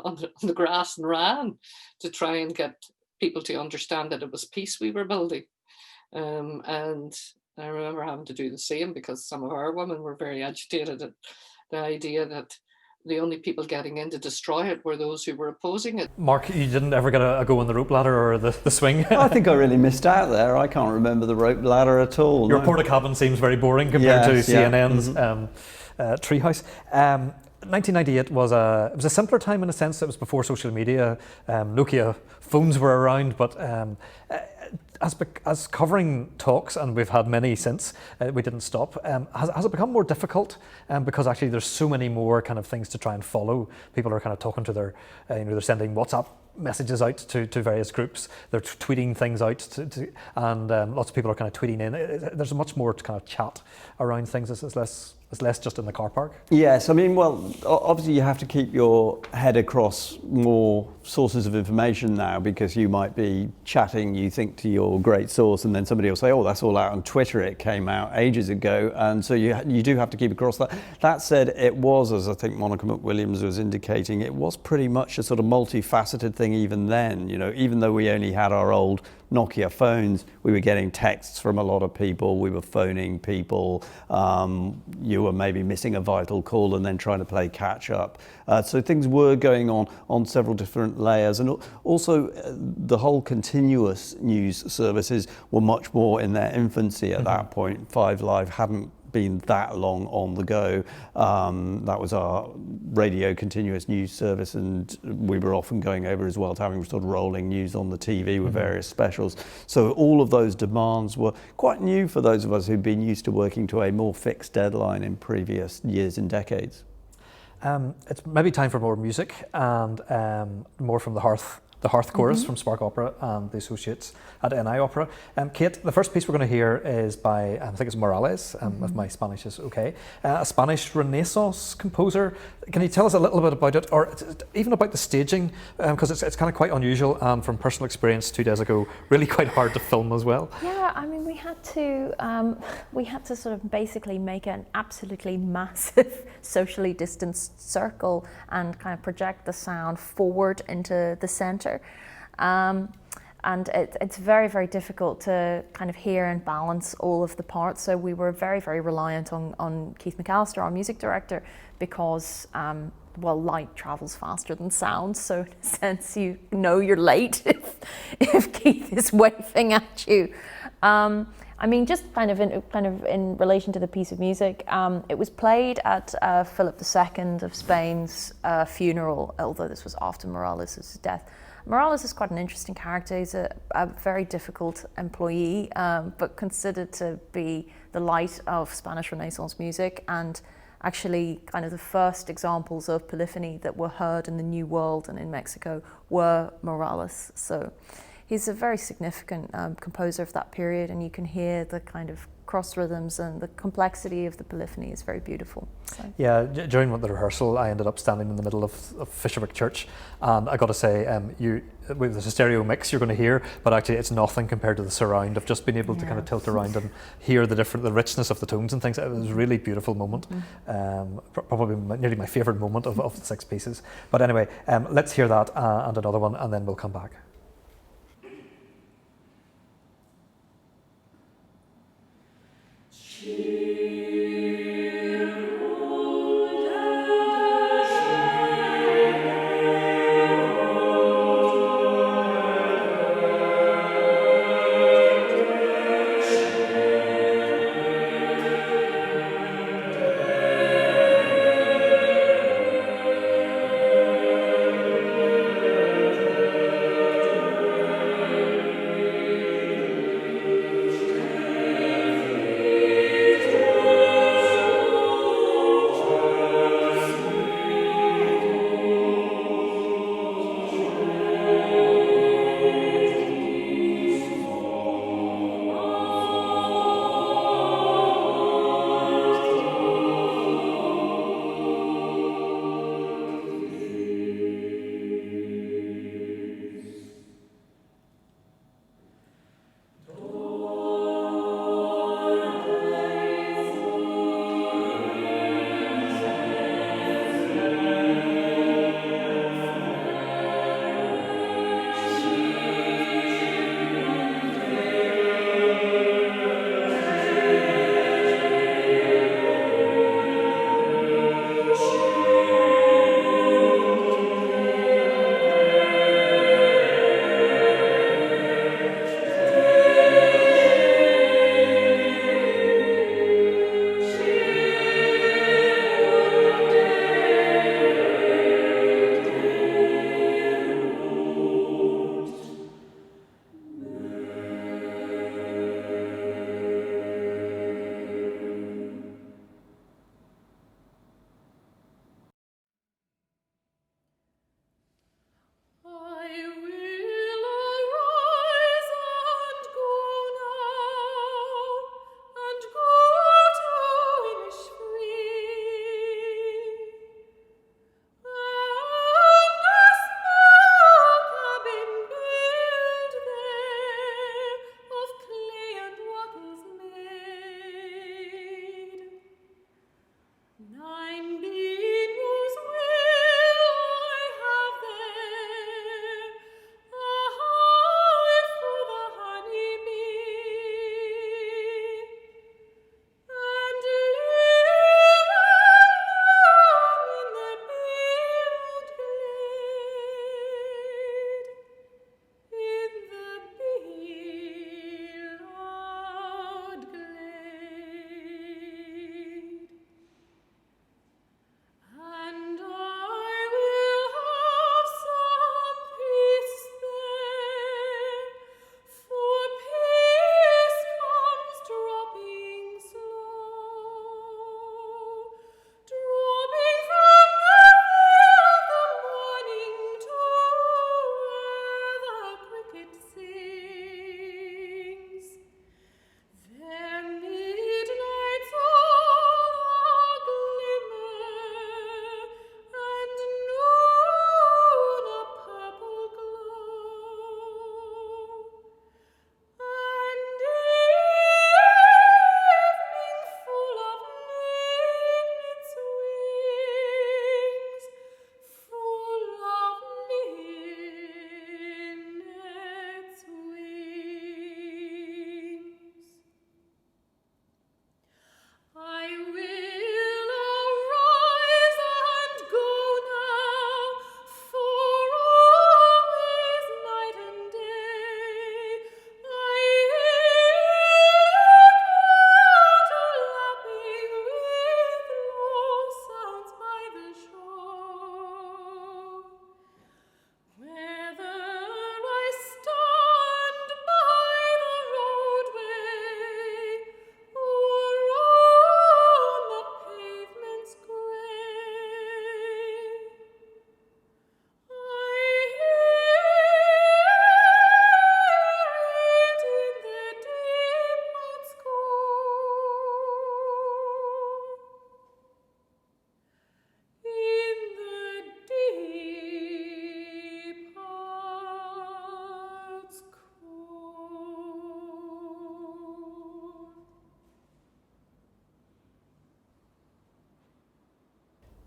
the grass and ran to try and get people to understand that it was peace we were building. And I remember having to do the same, because some of our women were very agitated at the idea that the only people getting in to destroy it were those who were opposing it. Mark, you didn't ever get a go on the rope ladder or the swing? I think I really missed out there. I can't remember the rope ladder at all. Your Portakabin seems very boring compared to CNN's Treehouse. 1998 was a simpler time in a sense. It was before social media. Nokia phones were around, but as covering talks, and we've had many since, we didn't stop, has it become more difficult because actually there's so many more kind of things to try and follow? People are kind of talking to their, they're sending WhatsApp messages out to various groups, they're tweeting things out and lots of people are kind of tweeting in. There's much more to kind of chat around things. It's less just in the car park. Yes, I mean, well, obviously you have to keep your head across more sources of information now, because you might be chatting, you think, to your great source, and then somebody will say, oh, that's all out on Twitter, it came out ages ago, and so you do have to keep across that. That said, it was, as I think Monica McWilliams was indicating, it was pretty much a sort of multifaceted thing even then. Even though we only had our old Nokia phones, we were getting texts from a lot of people, we were phoning people, you were maybe missing a vital call and then trying to play catch up. So things were going on several different layers, and also the whole continuous news services were much more in their infancy at that point. 5 Live hadn't been that long on the go. That was our radio continuous news service, and we were often going over as well to having sort of rolling news on the TV with various specials. So all of those demands were quite new for those of us who'd been used to working to a more fixed deadline in previous years and decades. It's maybe time for more music and more from the Hearth Chorus from Spark Opera and the Associates at NI Opera. Kate, the first piece we're going to hear is by, I think it's Morales, if my Spanish is okay, a Spanish Renaissance composer. Can you tell us a little bit about it, or even about the staging, because it's kind of quite unusual, and from personal experience 2 days ago, really quite hard to film as well. Yeah, I mean, we had to sort of basically make an absolutely massive socially distanced circle and kind of project the sound forward into the centre. And it's very, very difficult to kind of hear and balance all of the parts. So we were very, very reliant on Keith McAllister, our music director, because light travels faster than sound. So in a sense, you're late if Keith is waving at you. I mean, just kind of in relation to the piece of music, it was played at Philip II of Spain's funeral, although this was after Morales' death. Morales is quite an interesting character. He's a very difficult employee, but considered to be the light of Spanish Renaissance music, and actually kind of the first examples of polyphony that were heard in the New World and in Mexico were Morales. So he's a very significant composer of that period, and you can hear the kind of cross rhythms and the complexity of the polyphony is very beautiful. So. Yeah, during the rehearsal, I ended up standing in the middle of Fisherwick Church, and I got to say, there's a stereo mix you're going to hear, but actually it's nothing compared to the surround of just being able to kind of tilt around and hear the richness of the tones and things. It was a really beautiful moment, probably nearly my favourite moment of the 6 pieces. But anyway, let's hear that and another one, and then we'll come back. She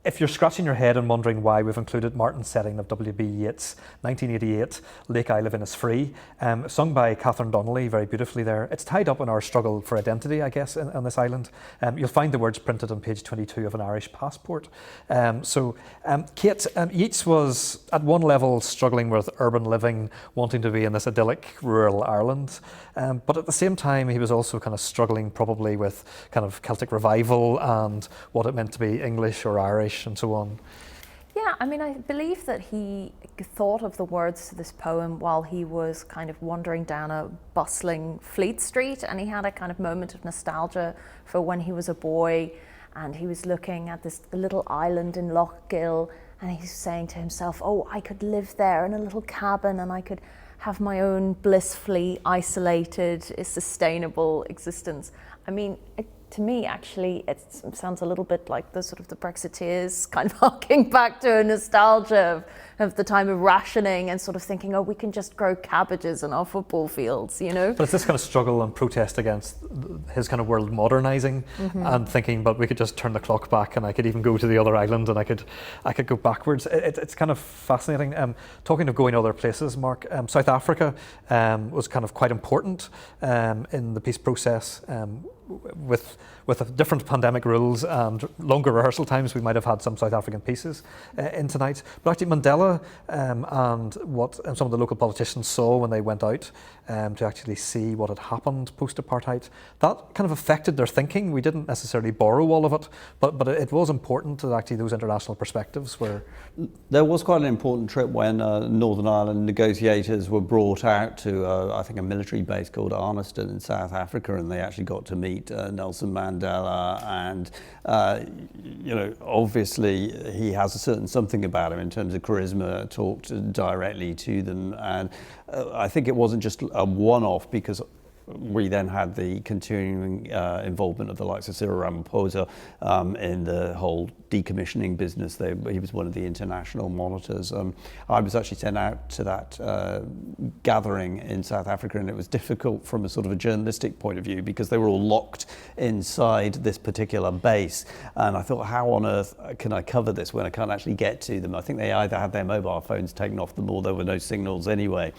if you're scratching your head and wondering why we've included Martin's setting of W.B. Yeats' 1988 Lake I Live In Is Free, sung by Catherine Donnelly very beautifully there, it's tied up in our struggle for identity, I guess, on this island. You'll find the words printed on page 22 of an Irish passport. Kate, Yeats was at one level struggling with urban living, wanting to be in this idyllic rural Ireland, but at the same time he was also kind of struggling probably with kind of Celtic revival and what it meant to be English or Irish and so on. Yeah, I mean, I believe that he thought of the words to this poem while he was kind of wandering down a bustling Fleet Street, and he had a kind of moment of nostalgia for when he was a boy and he was looking at this little island in Lough Gill, and he's saying to himself, oh, I could live there in a little cabin and I could have my own blissfully isolated, sustainable existence. I mean, to me, actually, it sounds a little bit like the sort of the Brexiteers kind of harking back to a nostalgia of the time of rationing and sort of thinking, oh, we can just grow cabbages in our football fields, you know? But it's this kind of struggle and protest against his kind of world modernising and thinking, but we could just turn the clock back and I could even go to the other island and I could go backwards. It's kind of fascinating. Talking of going other places, Mark, South Africa was kind of quite important in the peace process. With different pandemic rules and longer rehearsal times, we might have had some South African pieces in tonight. But actually Mandela and what some of the local politicians saw when they went out to actually see what had happened post-apartheid, that kind of affected their thinking. We didn't necessarily borrow all of it, but it was important that actually those international perspectives were... There was quite an important trip when Northern Ireland negotiators were brought out to, I think, a military base called Arniston in South Africa, and they actually got to meet Nelson Mandela, and obviously he has a certain something about him in terms of charisma, talked directly to them, and I think it wasn't just a one-off, because we then had the continuing involvement of the likes of Cyril Ramaphosa in the whole decommissioning business. He was one of the international monitors. I was actually sent out to that gathering in South Africa, and it was difficult from a sort of a journalistic point of view because they were all locked inside this particular base. And I thought, how on earth can I cover this when I can't actually get to them? I think they either had their mobile phones taken off them or there were no signals anyway.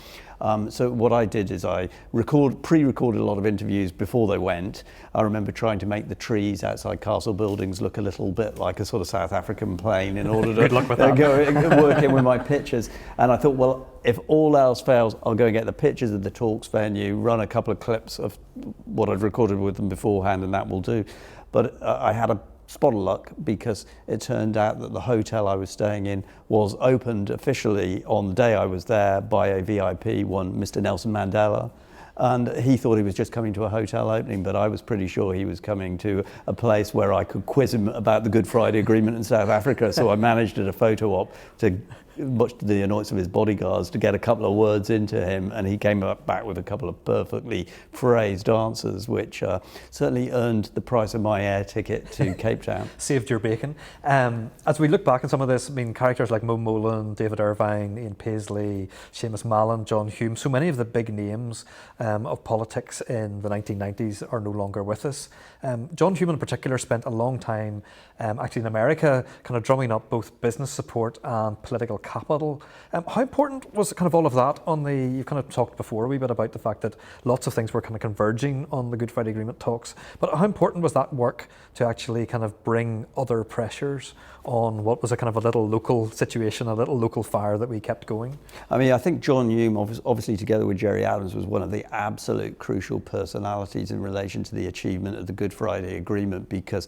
So what I did is I pre-recorded a lot of interviews before they went. I remember trying to make the trees outside castle buildings look a little bit like a sort of South African plane in order to go work in with my pictures. And I thought, well, if all else fails, I'll go and get the pictures of the talks venue, run a couple of clips of what I'd recorded with them beforehand, and that will do. But I had a spot of luck, because it turned out that the hotel I was staying in was opened officially on the day I was there by a VIP, one Mr. Nelson Mandela. And he thought he was just coming to a hotel opening, but I was pretty sure he was coming to a place where I could quiz him about the Good Friday Agreement in South Africa. So I managed at a photo op, to much to the annoyance of his bodyguards, to get a couple of words into him, and he came back with a couple of perfectly phrased answers, which certainly earned the price of my air ticket to Cape Town. Saved your bacon. As we look back at some of this, I mean, characters like Mo Molan, David Irvine, Ian Paisley, Seamus Mallon, John Hume, so many of the big names of politics in the 1990s are no longer with us. John Hume in particular spent a long time actually in America, kind of drumming up both business support and political capital. How important was kind of all of that you've kind of talked before a wee bit about the fact that lots of things were kind of converging on the Good Friday Agreement talks, but how important was that work to actually kind of bring other pressures on what was a kind of a little local situation, a little local fire that we kept going? I mean, I think John Hume, obviously together with Gerry Adams, was one of the absolute crucial personalities in relation to the achievement of the Good Friday Agreement, because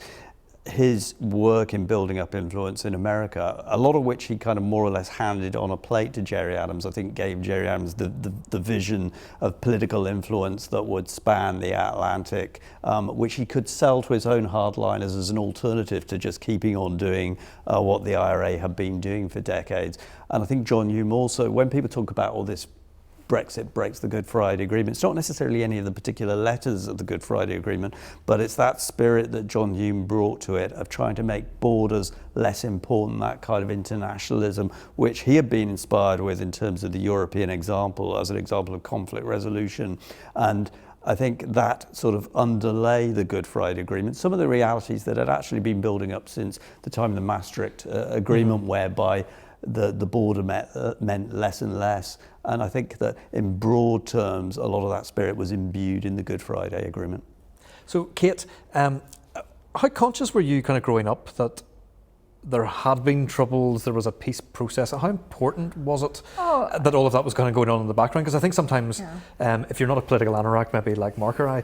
his work in building up influence in America, a lot of which he kind of more or less handed on a plate to Gerry Adams, I think gave Gerry Adams the vision of political influence that would span the Atlantic, which he could sell to his own hardliners as an alternative to just keeping on doing what the IRA had been doing for decades. And I think John Hume also, when people talk about all this Brexit breaks the Good Friday Agreement, it's not necessarily any of the particular letters of the Good Friday Agreement, but it's that spirit that John Hume brought to it of trying to make borders less important, that kind of internationalism, which he had been inspired with in terms of the European example, as an example of conflict resolution. And I think that sort of underlay the Good Friday Agreement, some of the realities that had actually been building up since the time of the Maastricht Agreement, whereby the border meant less and less. And I think that in broad terms, a lot of that spirit was imbued in the Good Friday Agreement. So, Kate, how conscious were you kind of growing up that there had been troubles, there was a peace process? How important was it that all of that was kind of going on in the background? Because I think sometimes if you're not a political anorak, maybe like Mark or I,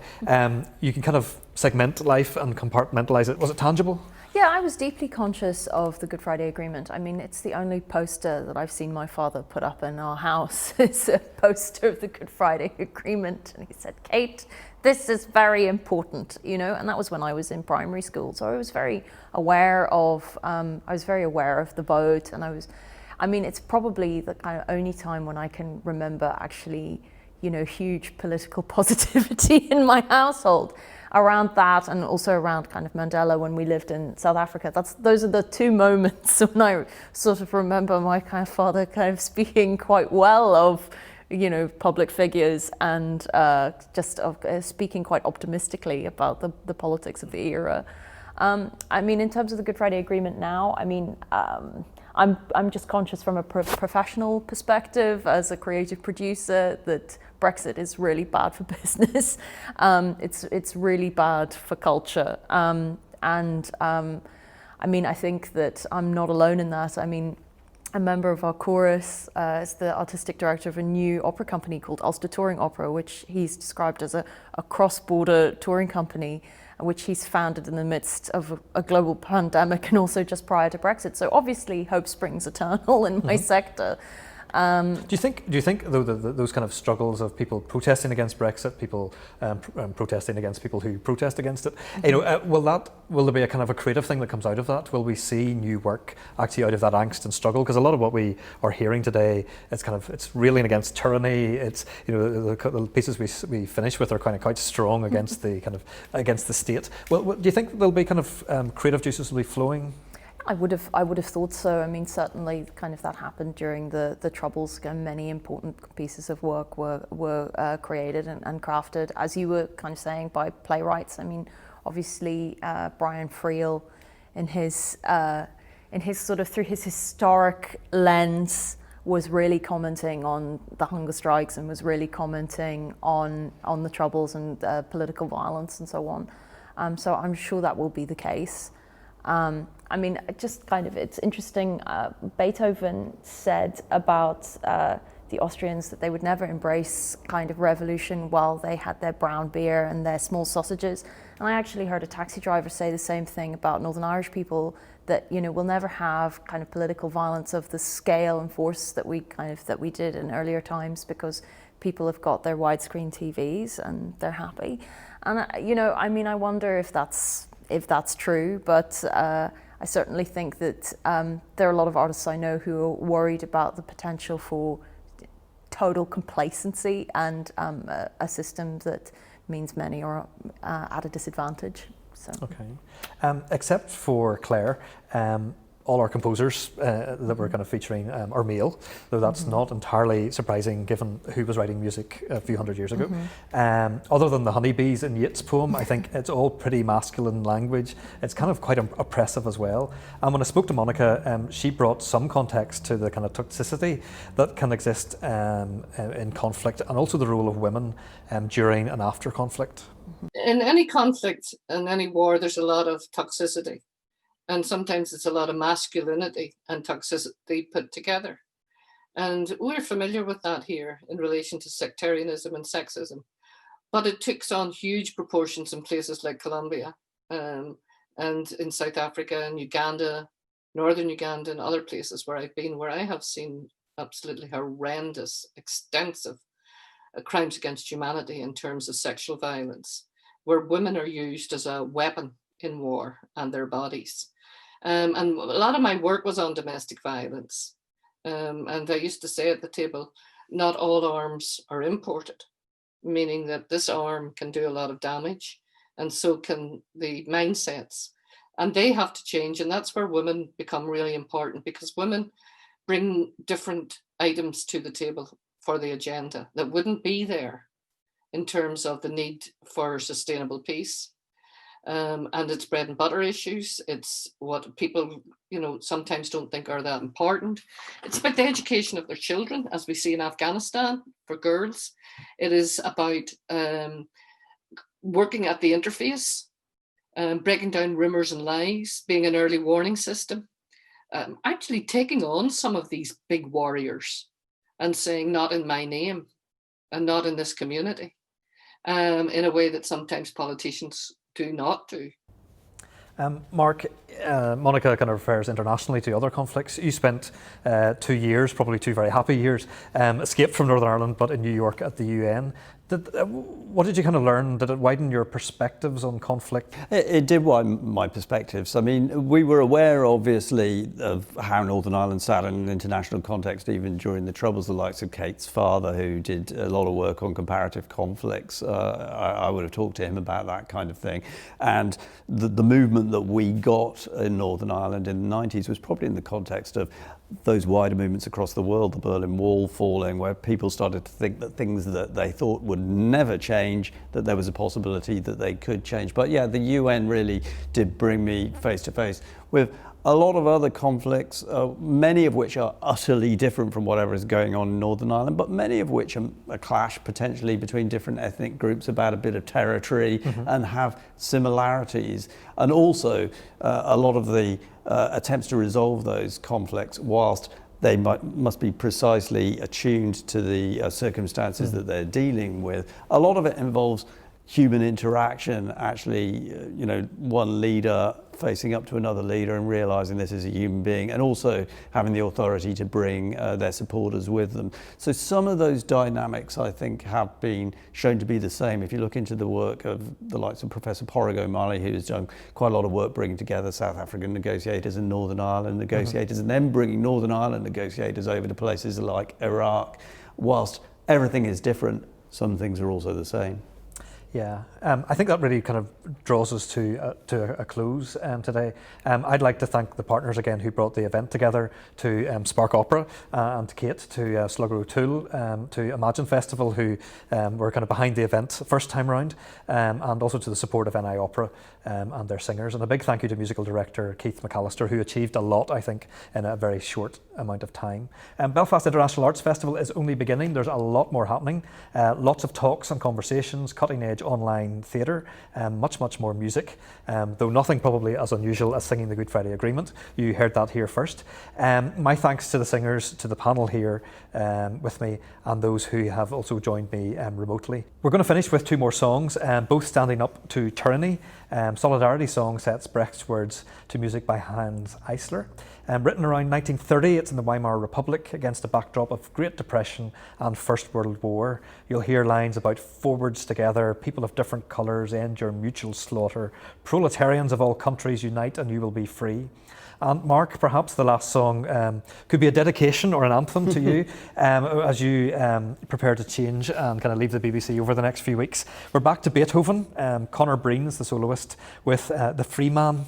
you can kind of segment life and compartmentalize it. Was it tangible? Yeah, I was deeply conscious of the Good Friday Agreement. I mean, it's the only poster that I've seen my father put up in our house. It's a poster of the Good Friday Agreement. And he said, Kate, this is very important, you know, and that was when I was in primary school. So I was very aware of, the vote, and it's probably the kind of only time when I can remember actually, you know, huge political positivity in my household around that, and also around kind of Mandela when we lived in South Africa. Those are the two moments when I sort of remember my kind of father kind of speaking quite well of, you know, public figures, and speaking quite optimistically about the politics of the era. I mean, in terms of the Good Friday Agreement now, I mean, I'm just conscious from a professional perspective as a creative producer that Brexit is really bad for business. It's really bad for culture. I mean, I think that I'm not alone in that. I mean, a member of our chorus is the artistic director of a new opera company called Ulster Touring Opera, which he's described as a cross-border touring company, which he's founded in the midst of a global pandemic and also just prior to Brexit. So obviously hope springs eternal in my sector. Do you think though those kind of struggles of people protesting against Brexit, people protesting against people who protest against it, you know, will there be a kind of a creative thing that comes out of that? Will we see new work actually out of that angst and struggle? Because a lot of what we are hearing today, it's railing against tyranny. It's, you know, the pieces we finish with are kind of quite strong against against the state. Well, do you think there'll be kind of creative juices will be flowing? I would have thought so. I mean, certainly kind of that happened during the Troubles. Many important pieces of work were created and crafted, as you were kind of saying, by playwrights. I mean, obviously Brian Friel, in his sort of through his historic lens, was really commenting on the hunger strikes and was really commenting on the Troubles and political violence and so on. So I'm sure that will be the case. I mean, just kind of, it's interesting, Beethoven said about the Austrians that they would never embrace kind of revolution while they had their brown beer and their small sausages. And I actually heard a taxi driver say the same thing about Northern Irish people, that, you know, we'll never have kind of political violence of the scale and force that we did in earlier times, because people have got their widescreen TVs and they're happy. And, you know, I mean, I wonder if that's true, but I certainly think that there are a lot of artists I know who are worried about the potential for total complacency and a system that means many are at a disadvantage. So. Okay. Except for Claire, all our composers that we're kind of featuring are male, though that's not entirely surprising given who was writing music a few hundred years ago. Other than the honeybees in Yeats' poem, I think it's all pretty masculine language. It's kind of quite oppressive as well. And when I spoke to Monica, she brought some context to the kind of toxicity that can exist in conflict, and also the role of women during and after conflict. In any conflict, in any war, there's a lot of toxicity. And sometimes it's a lot of masculinity and toxicity put together. And we're familiar with that here in relation to sectarianism and sexism. But it takes on huge proportions in places like Colombia, and in South Africa and Uganda, northern Uganda, and other places where I've been, where I have seen absolutely horrendous, extensive crimes against humanity in terms of sexual violence, where women are used as a weapon in war and their bodies. And a lot of my work was on domestic violence. And I used to say at the table, not all arms are imported, meaning that this arm can do a lot of damage, and so can the mindsets. And they have to change. And that's where women become really important, because women bring different items to the table for the agenda that wouldn't be there in terms of the need for sustainable peace. And it's bread and butter issues. It's what people, sometimes don't think are that important. It's about the education of their children, as we see in Afghanistan for girls. It is about working at the interface, breaking down rumors and lies, being an early warning system, actually taking on some of these big warriors and saying, not in my name and not in this community, in a way that sometimes politicians do not do. Mark, Monica kind of refers internationally to other conflicts. You spent 2 years, probably 2 very happy years, escaped from Northern Ireland, but in New York at the UN. What did you kind of learn? Did it widen your perspectives on conflict? It did widen my perspectives. I mean, we were aware, obviously, of how Northern Ireland sat in an international context, even during the Troubles, the likes of Kate's father, who did a lot of work on comparative conflicts. I would have talked to him about that kind of thing. And the movement that we got in Northern Ireland in the 90s was probably in the context of those wider movements across the world, the Berlin Wall falling, where people started to think that things that they thought would never change, that there was a possibility that they could change. But yeah, the UN really did bring me face to face with a lot of other conflicts, many of which are utterly different from whatever is going on in Northern Ireland, but many of which are a clash potentially between different ethnic groups about a bit of territory and have similarities. And also a lot of the attempts to resolve those conflicts, whilst they must be precisely attuned to the circumstances that they're dealing with, a lot of it involves human interaction, actually, one leader facing up to another leader and realizing this is a human being, and also having the authority to bring their supporters with them. So some of those dynamics, I think, have been shown to be the same. If you look into the work of the likes of Professor Porrig O'Malley, who's done quite a lot of work bringing together South African negotiators and Northern Ireland negotiators, and then bringing Northern Ireland negotiators over to places like Iraq, whilst everything is different, some things are also the same. Yeah, I think that really kind of draws us to a close today. I'd like to thank the partners again who brought the event together, to Spark Opera and to Kate, to Slugger O'Toole, to Imagine Festival, who were kind of behind the event first time round, and also to the support of NI Opera and their singers. And a big thank you to musical director Keith McAllister, who achieved a lot, I think, in a very short amount of time. Belfast International Arts Festival is only beginning. There's a lot more happening. Lots of talks and conversations, cutting edge online theatre, much more music, though nothing probably as unusual as singing the Good Friday Agreement. You heard that here first. My thanks to the singers, to the panel here with me, and those who have also joined me remotely. We're going to finish with 2 more songs, both standing up to tyranny. Solidarity song sets Brecht's words to music by Hans Eisler. Written around 1930, it's in the Weimar Republic against a backdrop of Great Depression and First World War. You'll hear lines about forwards together, people of different colours end your mutual slaughter, proletarians of all countries unite and you will be free. And Mark, perhaps the last song could be a dedication or an anthem to you as you prepare to change and kind of leave the BBC over the next few weeks. We're back to Beethoven, Conor Breen's the soloist, with The Free Man.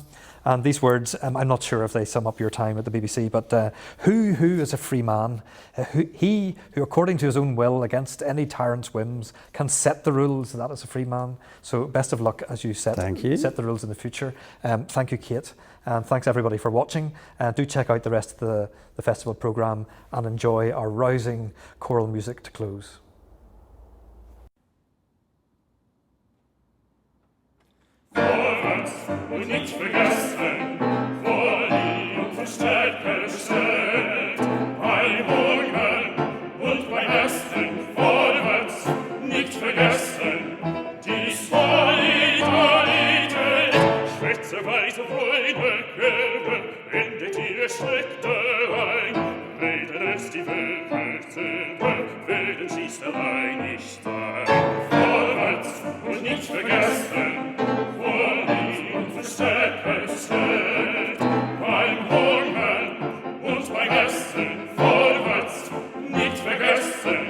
And these words, I'm not sure if they sum up your time at the BBC, but who is a free man? He who, according to his own will, against any tyrant's whims, can set the rules, that is a free man. So best of luck as you set the rules in the future. Thank you, Kate. And thanks everybody for watching. Do check out the rest of the festival programme and enjoy our rousing choral music to close. Und nicht vergessen, vor Lieb und Stärke steht. Beim Hungern und beim Essen vorwärts, nicht vergessen, die Solidarität. Schwätze, weiße Freude, Körper, wendet ihr Schritte ein. Reden es die Völker selber, werden Schießerei nicht ein. Vorwärts und nicht vergessen, Stärke steht, beim Hungern und beim Essen vorwärts, nicht vergessen,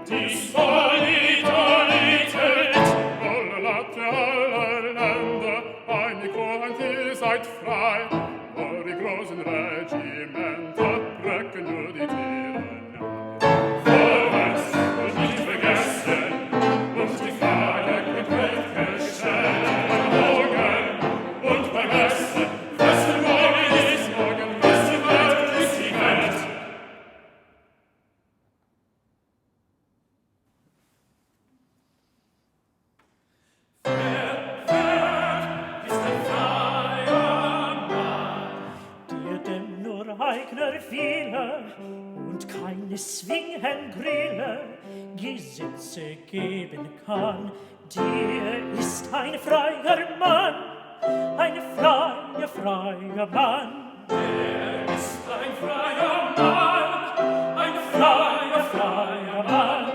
die Solidarität. Alle Latte aller Länder, einig und ihr seid frei, eure großen Regimenter brechen nur die Tiere. Vorwärts und nicht vergessen, Wille und keine Swingengrille Gesitze geben kann. Der ist ein freier Mann, ein freier Mann. Der ist ein freier Mann, ein freier Mann.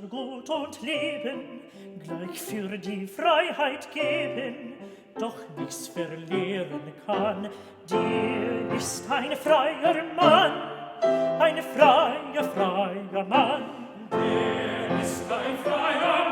Gut und Leben gleich für die Freiheit geben, doch nichts verlieren kann. Der ist ein freier Mann, ein freier Mann. Der ist ein freier Mann.